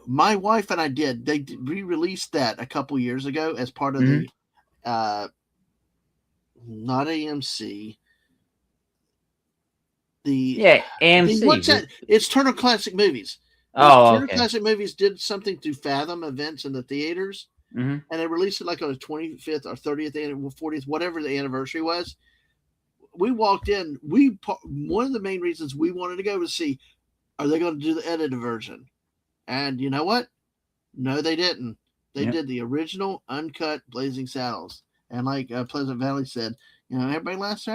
My wife and I did. They re-released that a couple years ago as part of Mhm. the not AMC. The yeah AMC. what's that? It's Turner Classic Movies. Oh, Turner okay. Classic Movies did something to Fathom events in the theaters, Mm-hmm. and they released it like on the 25th or 30th, 40th, whatever the anniversary was. We walked in. One of the main reasons we wanted to go was see, are they going to do the edited version? And you know what? No, they didn't. They Yep. did the original uncut Blazing Saddles, and like Pleasant Valley said, everybody laughed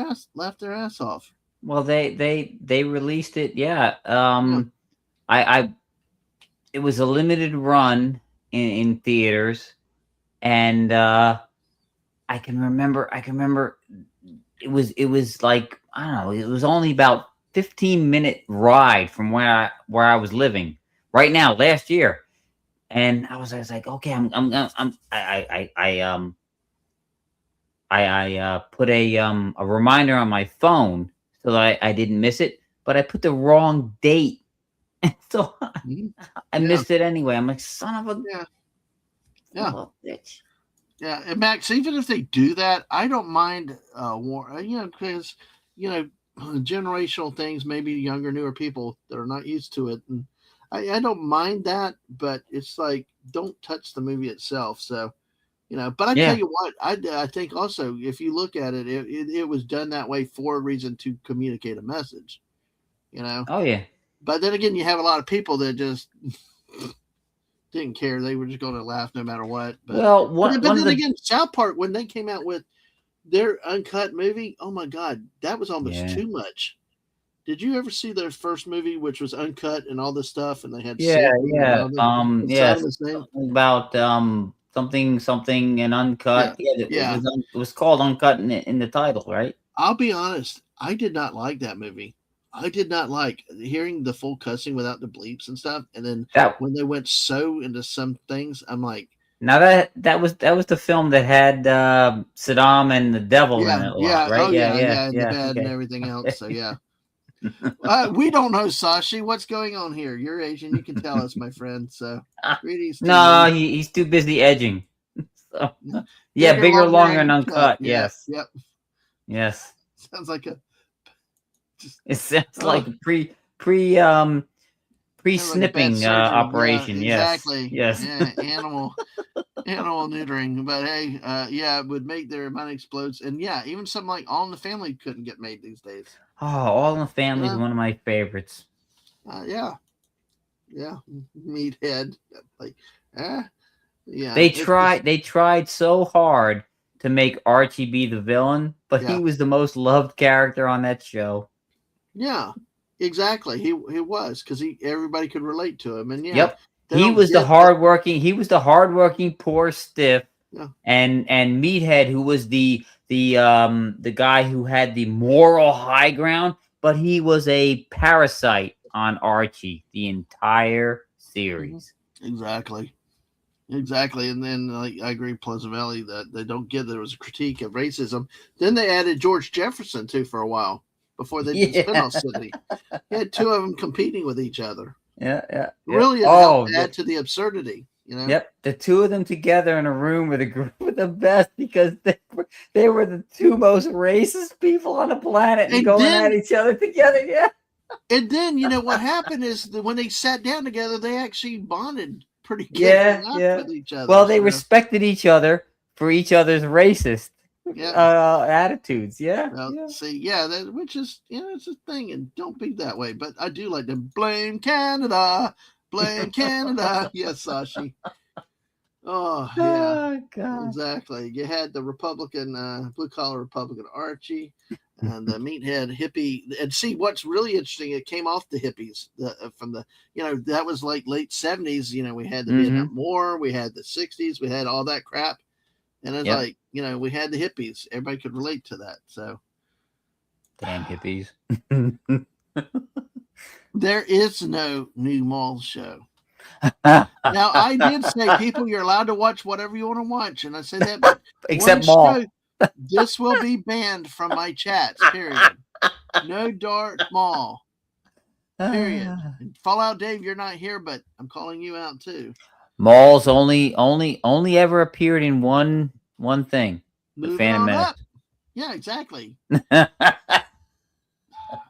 their ass off. Well, they released it. Yeah. Yeah. I it was a limited run in theaters, and I can remember it was like, I don't know, it was only about 15-minute ride from where I was living right now last year. And I was like, okay, I put a reminder on my phone so that I didn't miss it, but I put the wrong date. And so Mhm. I missed it anyway. I'm like, son of a Yeah. bitch. Yeah, and Max, even if they do that, I don't mind because generational things, maybe younger, newer people that are not used to it, and I don't mind that, but it's like, don't touch the movie itself. So, but I tell you what, I think also, if you look at it, it was done that way for a reason, to communicate a message. Oh yeah. But then again, you have a lot of people that just didn't care. They were just going to laugh no matter what. But, Well, but then again, South Park, when they came out with their uncut movie, oh my God, that was almost too much. Did you ever see their first movie, which was uncut and all this stuff, and they had about something and uncut. Yeah. It was called Uncut in the title, right? I'll be honest, I did not like that movie. I did not like hearing the full cussing without the bleeps and stuff. And then when they went so into some things, I'm like, now that was the film that had Saddam and the devil in it a lot, right? And the bed and everything else. So yeah. We don't know, Sashi. What's going on here? You're Asian. You can tell us, my friend. So no, he's too busy edging. So, yeah, bigger, longer, and uncut. Yes. Yep. Yes. Sounds like it sounds like pre snipping operation. Exactly. Yes. Yeah, animal neutering. But hey, it would make their mind explodes. And yeah, even something like All in the Family couldn't get made these days. Oh, All in the Family is one of my favorites. Yeah, yeah, meathead. Like, eh, yeah, They it's just tried so hard to make Archie be the villain, but he yeah, was the most loved character on that show. yeah, exactly. He was because he everybody could relate to him, and yeah, Yep. they don't get that. He was the hardworking poor stiff, Yeah, and Meathead, who was the guy who had the moral high ground, but he was a parasite on Archie the entire hmm series. exactly. Exactly, and then like I agree, Pleasant Valley, that they don't get there was a critique of racism. Then they added George Jefferson too for a while before they did Yeah. Spinoff City. You had two of them competing with each other. Yeah. Really, it helped Oh, add to the absurdity. You know, yep, the two of them together in a room with a group of the best because they were the two most racist people on the planet and and going at then each other together. Yeah, you know what happened is that when they sat down together, they actually bonded pretty good and yeah, laughed yeah. with each other. Well, they So respected each other for each other's racist yeah. attitudes. Yeah, Well, yeah. see, yeah, that which is it's a thing, and don't be that way. But I do like to blame Canada, blame Canada. Yes, Sashi. Oh yeah, Oh God. exactly. You had the Republican, blue collar Republican Archie, and the meathead hippie. And see, what's really interesting, it came off the hippies from the that was like late 70s. We had the Mm-hmm. Vietnam War, we had the '60s, we had all that crap, and it's Yep. like we had the hippies. Everybody could relate to that. So. Damn hippies. There is no new mall show. Now, I did say, people, you're allowed to watch whatever you want to watch, and I said that, but one Except show, Maul. this will be banned from my chats. Period. No Darth Maul. Period. And Fallout Dave, you're not here, but I'm calling you out too. Maul's only ever appeared in one thing, the Moving Phantom on Menace. up. Yeah, exactly.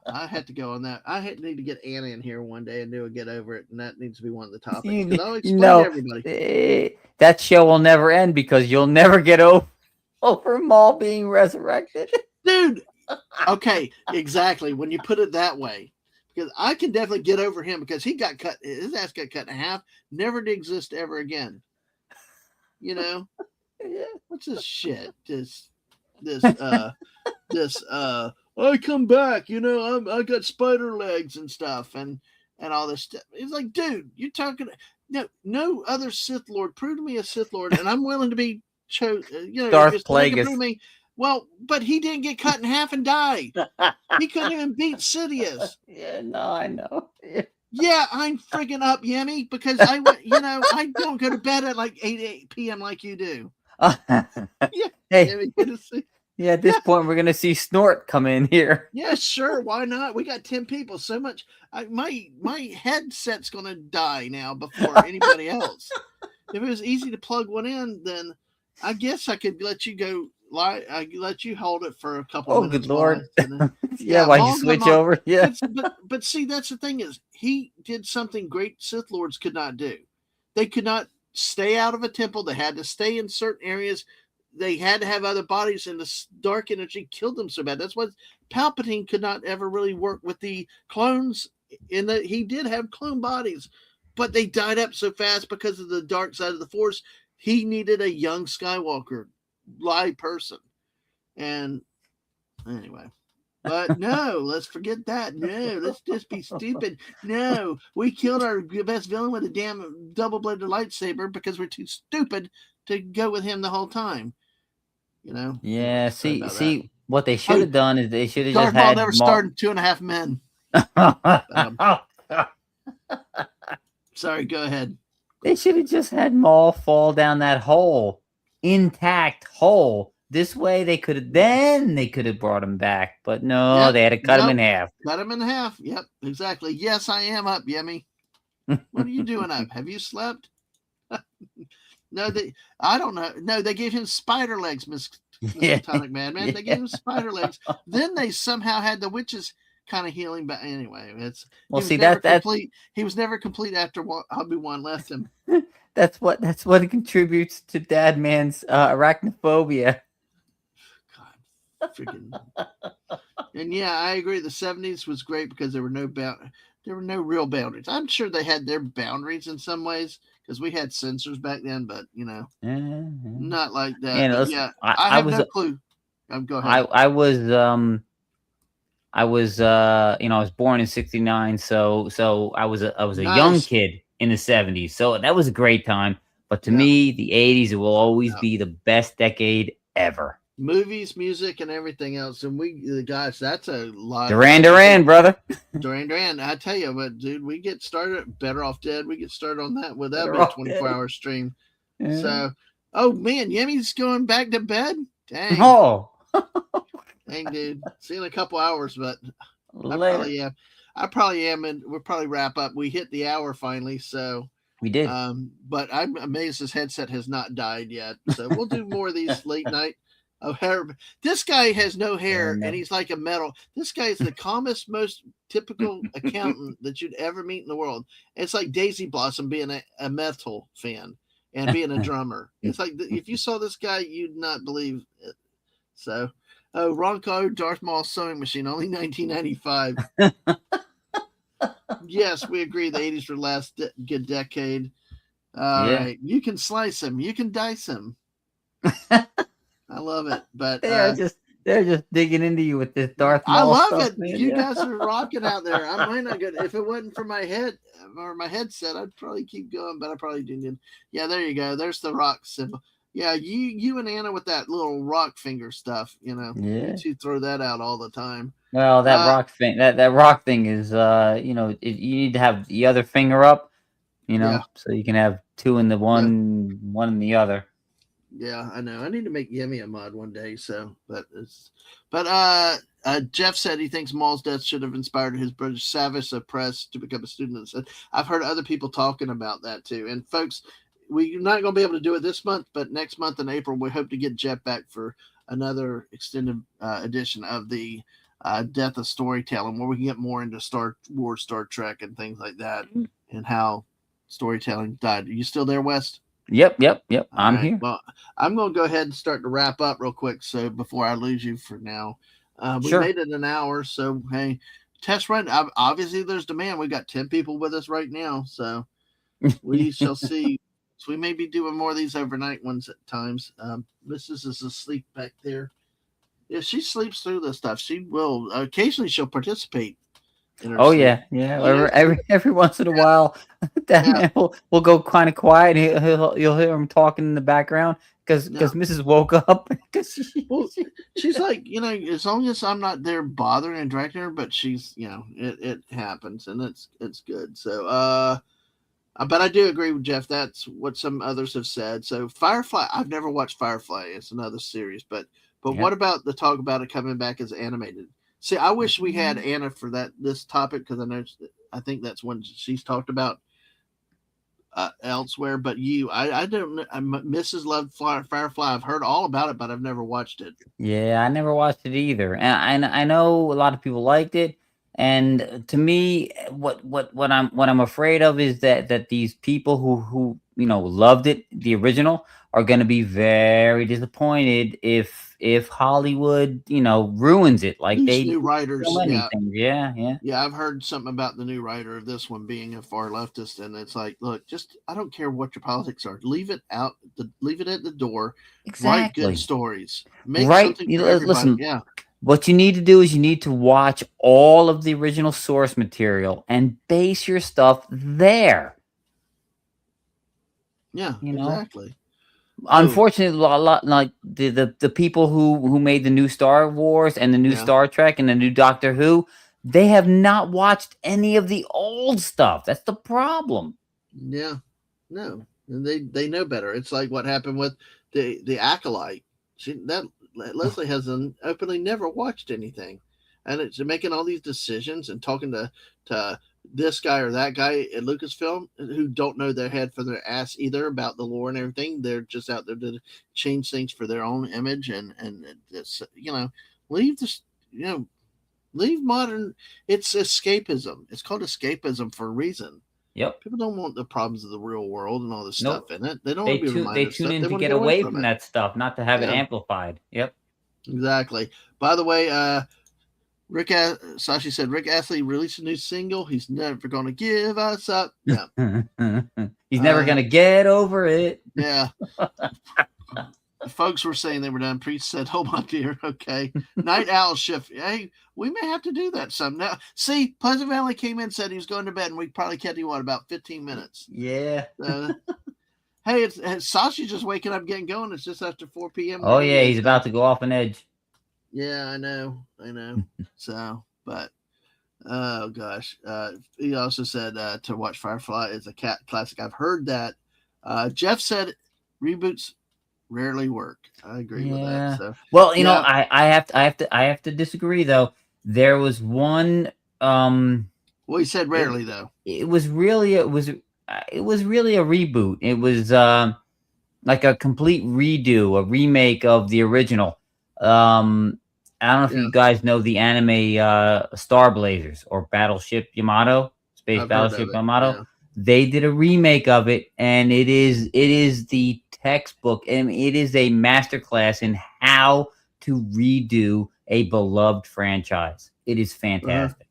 I had to go on that. Need to get Anna in here one day and do a get over it, and that needs to be one of the topics because I'll explain to everybody. That show will never end because you'll never get over Maul being resurrected. Dude, okay, exactly. When you put it that way, because I can definitely get over him because he got cut, his ass got cut in half, never to exist ever again. What's this shit? This I come back, I got spider legs and stuff and all this stuff. It's like, dude, you're talking no other Sith Lord. Prove to me a Sith Lord, and I'm willing to be Darth just prove Plagueis. me. Well, but he didn't get cut in half and die. He couldn't even beat Sidious. Yeah, no, I know. Yeah, I'm freaking up, Yemi, because I don't go to bed at like 8 p.m. like you do. Yeah, Hey, Yemi, yeah. At this point, we're gonna see Snort come in here. yeah, sure. Why not? We got 10 people. So much. My headset's gonna die now before anybody else. If it was easy to plug one in, then I guess I could let you go. I let you hold it for a couple Oh, minutes. good Lord. Yeah, why you Maul switch come on. over? Yeah. But see, that's the thing is he did something great Sith Lords could not do. They could not stay out of a temple. They had to stay in certain areas. They had to have other bodies, and the dark energy killed them so bad. That's why Palpatine could not ever really work with the clones. In that he did have clone bodies, but they died up so fast because of the dark side of the Force. He needed a young Skywalker, live person, and anyway. But no, let's forget that. No, let's just be stupid. No, we killed our best villain with a damn double-bladed lightsaber because we're too stupid to go with him the whole time. Yeah. Sorry about See, what they should have done is they should have Darth just Maul had never Maul. starred in 2.5 Men. Sorry, go ahead. They should have just had Maul fall down that hole, intact hole. This way they could have brought him back, but no, they had to cut him in half. Cut him in half. Yep, exactly. Yes, I am up, Yemi. What are you doing up? Have you slept? No, I don't know. No, they gave him spider legs, Miss Tonic Madman. They gave him spider legs. Then they somehow had the witches kind of healing, but anyway, complete. He was never complete after Obi-Wan left him. That's what contributes to Dad Man's arachnophobia. God, freaking. And yeah, I agree. The '70s was great because there were no there were no real boundaries. I'm sure they had their boundaries in some ways because we had censors back then, but Mhm. not like that. And But listen, yeah, I, I I have was no clue. Go I ahead. I was I was I was born in '69, so I was a young Nice. kid in the '70s. So that was a great time. But to Yeah. me, the '80s will always Yeah. be the best decade ever. Movies, music, and everything else. And guys, that's a lot. Duran I could Duran, brother. Duran Duran. I tell you what, dude, we get started Better Off Dead. We get started on that. Would that Better be a off 24 dead. hour stream? Yeah. So, oh man, Yemi's going back to bed. Dang, Oh, dang, dude. See you in a couple hours, but I later. probably am. I probably am, and we'll probably wrap up. We hit the hour finally, so. We did. But I'm amazed his headset has not died yet. So we'll do more of these late night of hair. This guy has no Fair hair and enough. he's like a metal. This guy is the calmest, most typical accountant that you'd ever meet in the world. It's like Daisy Blossom being a metal fan and being a drummer. It's like if you saw this guy, you'd not believe it. So, oh, Ronco Darth Maul sewing machine, only 1995. Yes, we agree. The 80s were last good decade. All Yeah. right, you can slice him, you can dice him. I love it, but They're just digging into you with this Darth I Maul love stuff, it. man. You Yeah. guys are rocking out there. I might not get if it wasn't for my head or my headset, I'd probably keep going, but I probably didn't. Yeah, there you go. There's the rock symbol. Yeah, you and Anna with that little rock finger stuff. You Yeah. two throw that out all the time. Well, that Uh, rock thing, that rock thing is, you need to have the other finger up, yeah, so you can have two in the yeah. one in the other. Yeah, I know. I need to make Yemi a mod one day. So, but Jeff said he thinks Maul's death should have inspired his brother Savage Press to become a student. I've heard other people talking about that too. And folks, we're not going to be able to do it this month, but next month in April, we hope to get Jeff back for another extended edition of the Death of Storytelling, where we can get more into Star Wars, Star Trek, and things like that, and how storytelling died. Are you still there, West? Yep. All I'm right. here. Well, I'm going to go ahead and start to wrap up real quick. So before I lose you for now, we Sure. made it an hour. So, hey, test run. Obviously, there's demand. We got 10 people with us right now. So we shall see. So we may be doing more of these overnight ones at times. Mrs. is asleep back there. If she sleeps through this stuff, she will. Occasionally, she'll participate in her Oh sleep. yeah. You know, Every once in a while, that yeah. man will go kind of quiet. You'll hear him talking in the background because Yeah. Mrs. woke up. Well, she's like, as long as I'm not there bothering and directing her, but she's, it happens and it's good. So, but I do agree with Jeff. That's what some others have said. So Firefly, I've never watched Firefly. It's another series, but Yeah. what about the talk about it coming back as animated? See, I wish we had Anna for this topic because I think that's one she's talked about elsewhere. But I don't know. Mrs. Love Firefly. I've heard all about it, but I've never watched it. Yeah, I never watched it either, and I know a lot of people liked it. And to me, what I'm afraid of is that these people who loved it, the original, are going to be very disappointed if Hollywood ruins it like These they new do so writers, many yeah, things. Yeah. yeah, I've heard something about the new writer of this one being a far leftist, and it's like, look, just I don't care what your politics are, leave it out, leave it at the door. Write good Exactly. stories, make Right. something for everybody. Listen, Yeah, what you need to do is you need to watch all of the original source material and base your stuff there. yeah, You know, exactly. Oh, unfortunately, a lot like the people who made the new Star Wars and the new yeah, Star Trek and the new Doctor Who, they have not watched any of the old stuff. That's the problem. yeah, no, and they know better. It's like what happened with the acolyte. Leslie has openly never watched anything, and it's making all these decisions and talking to this guy or that guy at Lucasfilm who don't know their head from their ass either about the lore and everything. They're just out there to change things for their own image and it's leave this leave modern. It's escapism. It's called escapism for a reason. Yep. People don't want the problems of the real world and all this stuff Nope. in it. They don't want They to be they reminded of tune stuff. in They to want to get get away away from from it. that stuff, not to have it Yeah, amplified. Yep. exactly. By the way, Sashi said Rick Astley released a new single. He's never gonna give us up. Yeah. He's never gonna get over it. Yeah. Folks were saying they were done. Priest said, "Oh my dear, okay." Night Owl shift. Hey, we may have to do that some now. See, Pleasant Valley came in, said he was going to bed, and we probably kept him about 15 minutes. Yeah. Hey, it's Sashi just waking up, getting going. It's just after 4 p.m. Oh yeah, he's about to go off an edge. Yeah, I know. So, but oh gosh, he also said to watch Firefly is a cat classic. I've heard that. Jeff said reboots rarely work. I agree with that. So, well, you know, I have to disagree though. There was one. Well, he said rarely though. It was really a reboot. It was like a complete redo, a remake of the original. I don't know if you guys know the anime Star Blazers or Battleship Yamato, Battleship Yamato. Yeah. They did a remake of it, and it is the textbook, and it is a masterclass in how to redo a beloved franchise. It is fantastic.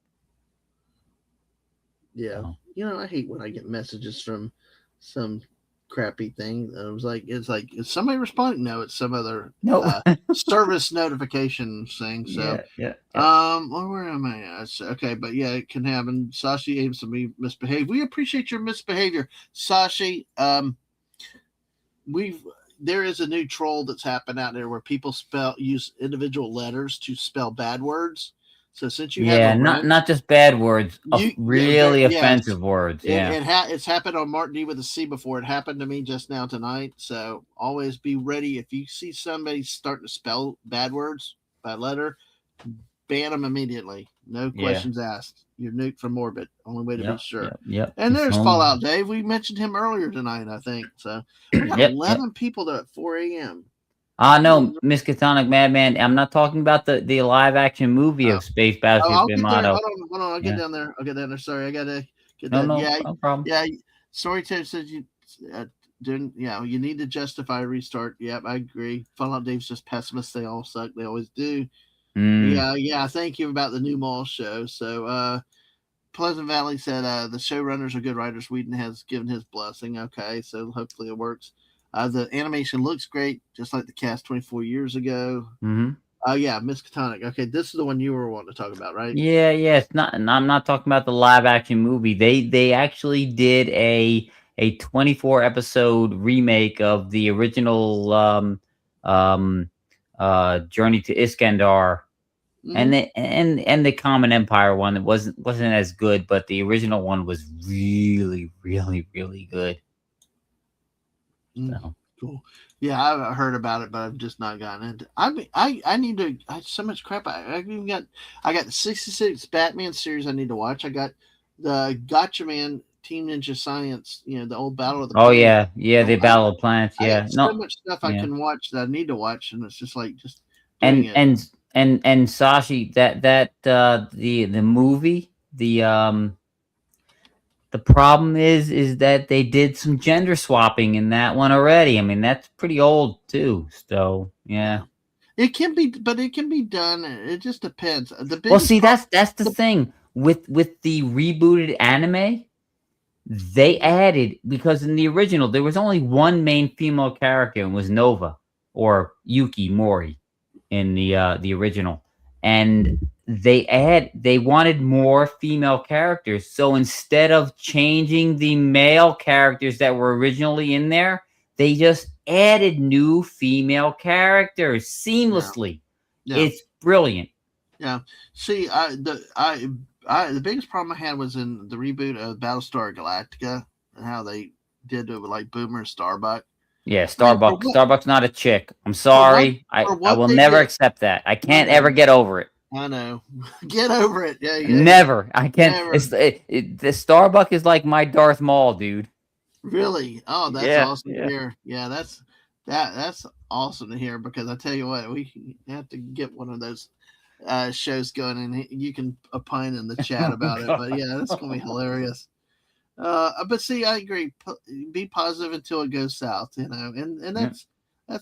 Yeah. You know, I hate when I get messages from some crappy thing. It's like, is somebody responding? No, it's some other service notification thing. So, well, where am I? Okay, but yeah, it can happen. Sashi aims to be misbehaved. We appreciate your misbehavior, Sashi. There is a new troll that's happened out there where people use individual letters to spell bad words. So since you have not just bad words, really offensive words. It's happened on Martin D with a C before. It happened to me just now tonight. So always be ready if you see somebody starting to spell bad words by letter, ban them immediately. No questions asked. You're nuked from orbit. Only way to be sure. And there's Fallout Dave. We mentioned him earlier tonight, I think. So we got 11 people there at 4 a.m. No, Miskatonic Madman. I'm not talking about the live action movie of Space Battleship Yamato. Hold on. I'll get down there. Sorry, I gotta get that. No problem. Yeah, Storyteller says you you need to justify a restart. Yep, I agree. Fallout Dave's just pessimist. They all suck. They always do. Yeah. Thank you about the new mall show. So Pleasant Valley said the showrunners are good writers. Whedon has given his blessing. Okay, so hopefully it works. The animation looks great, just like the cast 24 years ago. Miskatonic. Okay, this is the one you were wanting to talk about, right? Yeah. It's not, and I'm not talking about the live action movie. They actually did a 24 episode remake of the original Journey to Iskandar. And the Common Empire one that wasn't as good, but the original one was really, really, really good. So. Cool. Yeah, I've heard about it, but I've just not gotten into. I need to. I have so much crap. I got the 66 Batman series I need to watch. I got the Gotcha Man Team Ninja Science. You know, the old Battle of the. The Battle of Planets. Yeah, so much stuff I can watch that I need to watch, and it's just like and Sashi, that the movie, the problem is that they did some gender swapping in that one already. I mean, that's pretty old too. So yeah, it can be done. It just depends. That's the thing with the rebooted anime. They added, because in the original there was only one main female character, and was Nova or Yuki Mori in the original, and they wanted more female characters. So instead of changing the male characters that were originally in there, they just added new female characters seamlessly. Yeah. It's brilliant. Yeah. See, the biggest problem I had was in the reboot of Battlestar Galactica and how they did it with like Boomer and Starbuck. Yeah, Starbuck. Starbuck's not a chick. I'm sorry. I will never accept that. I can't ever get over it. I know. Get over it. Yeah. Never. I can't. The Starbuck is like my Darth Maul, dude. Really? Oh, that's awesome to hear. Yeah, that's awesome to hear, because I tell you what, we have to get one of those shows going, and you can opine in the chat about it. But yeah, that's gonna be hilarious. But see, I agree. Be positive until it goes south, you know, and that's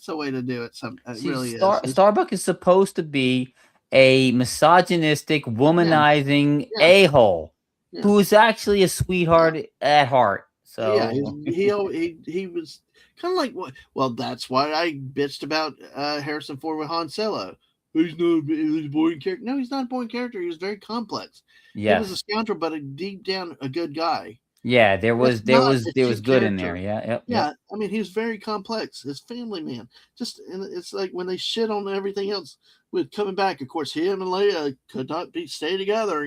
the way to do it. It really is. Starbuck is supposed to be a misogynistic, womanizing Yeah. a-hole Yeah. who is actually a sweetheart at heart. So Yeah, he was kind of like what? Well, that's why I bitched about Harrison Ford with Han Solo. He's a boring character. No, he's not a boring character. He was very complex. He was a yes, scoundrel, but deep down a good guy. yeah, That's there not was a there was cheap good in there. character. Yeah, yep, yep. Yeah, I mean, he was very complex. His family man. Just and it's like when they shit on everything else with coming back. Of course, him and Leia could not stay together.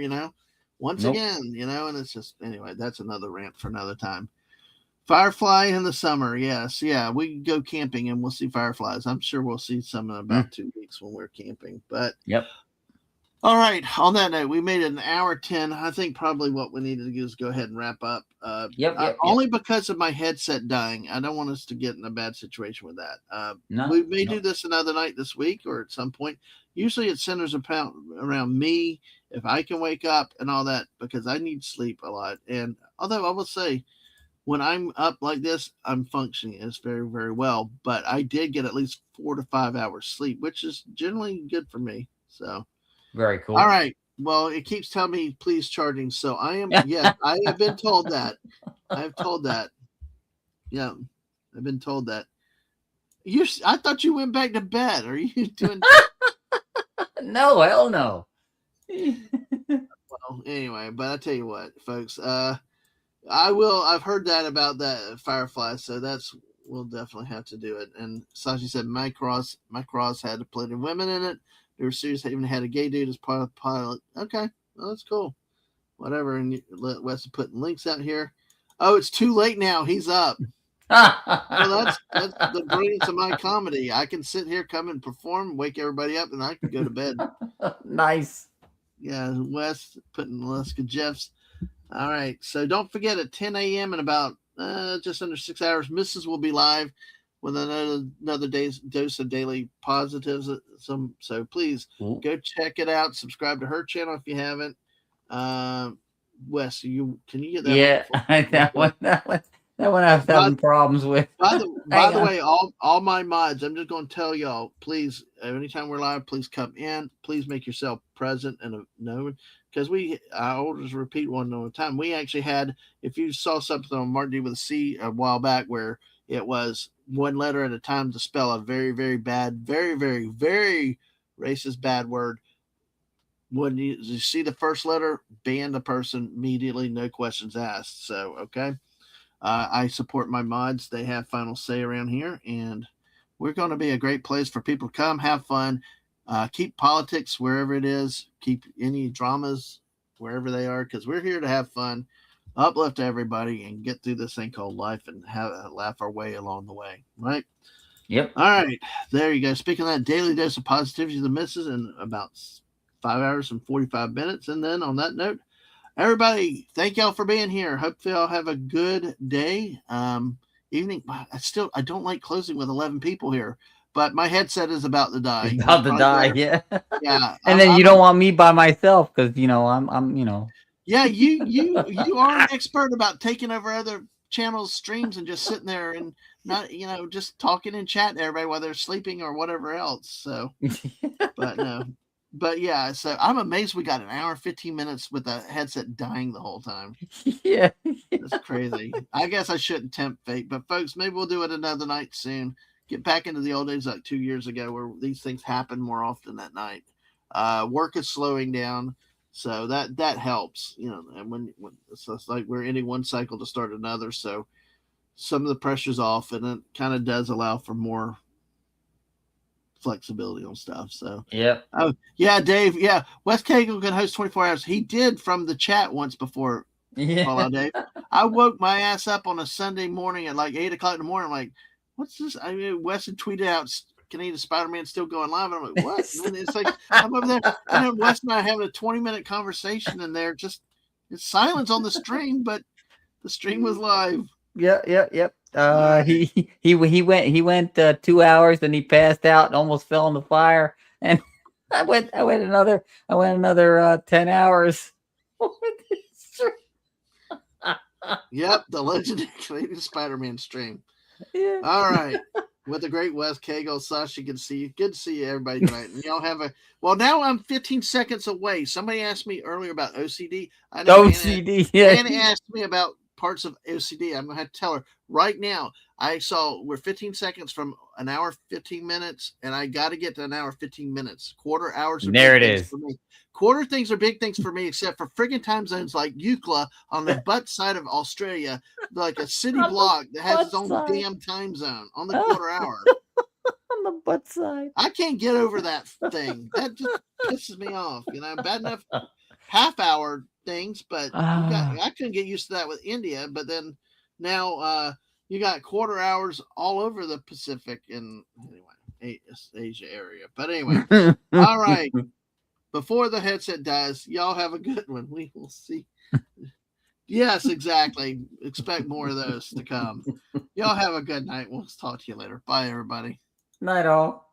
Once Nope. again. And it's just anyway. That's another rant for another time. Firefly in the summer, yes, yeah. We can go camping and we'll see fireflies. I'm sure we'll see some in about 2 weeks when we're camping. But Yep. all right. On that note, we made it an hour 10. I think probably what we needed to do is go ahead and wrap up. Yep. Only because of my headset dying. I don't want us to get in a bad situation with that. No, We may no. do this another night this week or at some point. Usually it centers around me if I can wake up and all that because I need sleep a lot. And although I will say, when I'm up like this, I'm functioning as very, very well. But I did get at least 4 to 5 hours sleep, which is generally good for me. So, Very all cool. right. Well, it keeps telling me please charging. So yes, I have been told that. I have told that. Yeah, I've been told that. I thought you went back to bed. Are you doing? No, hell no. Well, anyway, but I tell you what, folks. I will. I've heard that about that Firefly, so we'll definitely have to do it. And Sashi said Macross had plenty of women in it. They were serious. Even had a gay dude as part of the pilot. Okay, well, that's cool. Whatever. And Wes is putting links out here. Oh, it's too late now. He's up. Well, that's the brilliance of my comedy. I can sit here, come and perform, wake everybody up, and I can go to bed. Nice. Yeah, Wes putting Alaska Jeff's. All right. So don't forget at 10 a.m. in about just under 6 hours, Mrs. will be live with another dose of daily positives. So please go check it out. Subscribe to her channel if you haven't. Wes, can you get that? Yeah, that one I was having problems with. By the way, all my mods, I'm just going to tell y'all, please, anytime we're live, please come in. Please make yourself present and known. Because I'll just repeat one more time. We actually had, if you saw something on Martin D with a C a while back where it was one letter at a time to spell a very, very bad, very, very, very racist bad word. When you see the first letter, ban the person immediately, no questions asked. So, okay. I support my mods. They have final say around here, and we're going to be a great place for people to come, have fun, keep politics wherever it is, keep any dramas wherever they are, because we're here to have fun, uplift everybody, and get through this thing called life and laugh our way along the way, right? Yep. All right, there you go. Speaking of that, daily dose of positivity, the misses in about 5 hours and 45 minutes. And then on that note, everybody, thank y'all for being here. Hope y'all have a good day. Evening. I don't like closing with 11 people here, but my headset is about to die. About to die, yeah. Yeah. And then you don't want me by myself because I'm Yeah, you are an expert about taking over other channels' streams and just sitting there and not just talking and chatting to everybody while they're sleeping or whatever else. So, but no. But yeah, so I'm amazed we got an hour 15 minutes with the headset dying the whole time. Yeah. That's crazy. I guess I shouldn't tempt fate, but folks, maybe we'll do it another night soon. Get back into the old days like 2 years ago where these things happen more often at night. Work is slowing down, so that helps, and when so it's like we're ending one cycle to start another, so some of the pressure's off, and it kind of does allow for more flexibility on stuff. So Yep. Oh yeah, Dave. Yeah, Wes Cagle can host 24 hours. He did from the chat once before. Yeah. Call out Dave. I woke my ass up on a Sunday morning at like 8:00 in the morning. I'm like, what's this? I mean, Wes had tweeted out, "Canadian Spider-Man still going live?" And I'm like, what? And it's like I'm over there, and then Wes and I having a 20-minute conversation, and there just it's silence on the stream, but the stream was live. Yep. He went 2 hours, then he passed out and almost fell in the fire. And I went another 10 hours. Yep, the legendary Canadian Spider-Man stream. Yeah. All right. With the great Wes Cagle, Sasha, good to see you. Good to see you, everybody tonight. And y'all have a well. Now I'm 15 seconds away. Somebody asked me earlier about OCD. I know OCD. Anna asked me about parts of OCD. I'm gonna have to tell her right now. We're 15 seconds from an hour 15 minutes, and I got to get to an hour 15 minutes. Quarter hours. There it is. For me. Quarter things are big things for me, except for friggin' time zones like Eucla on the butt side of Australia, like a city block that has its own damn time zone on the quarter hour. On the butt side. I can't get over that thing. That just pisses me off. Bad enough half hour things, but I couldn't get used to that with India. But then now you got quarter hours all over the Pacific and anyway, Asia area. But anyway, all right. Before the headset dies, y'all have a good one. We will see. Yes, exactly. Expect more of those to come. Y'all have a good night. We'll talk to you later. Bye, everybody. Night all.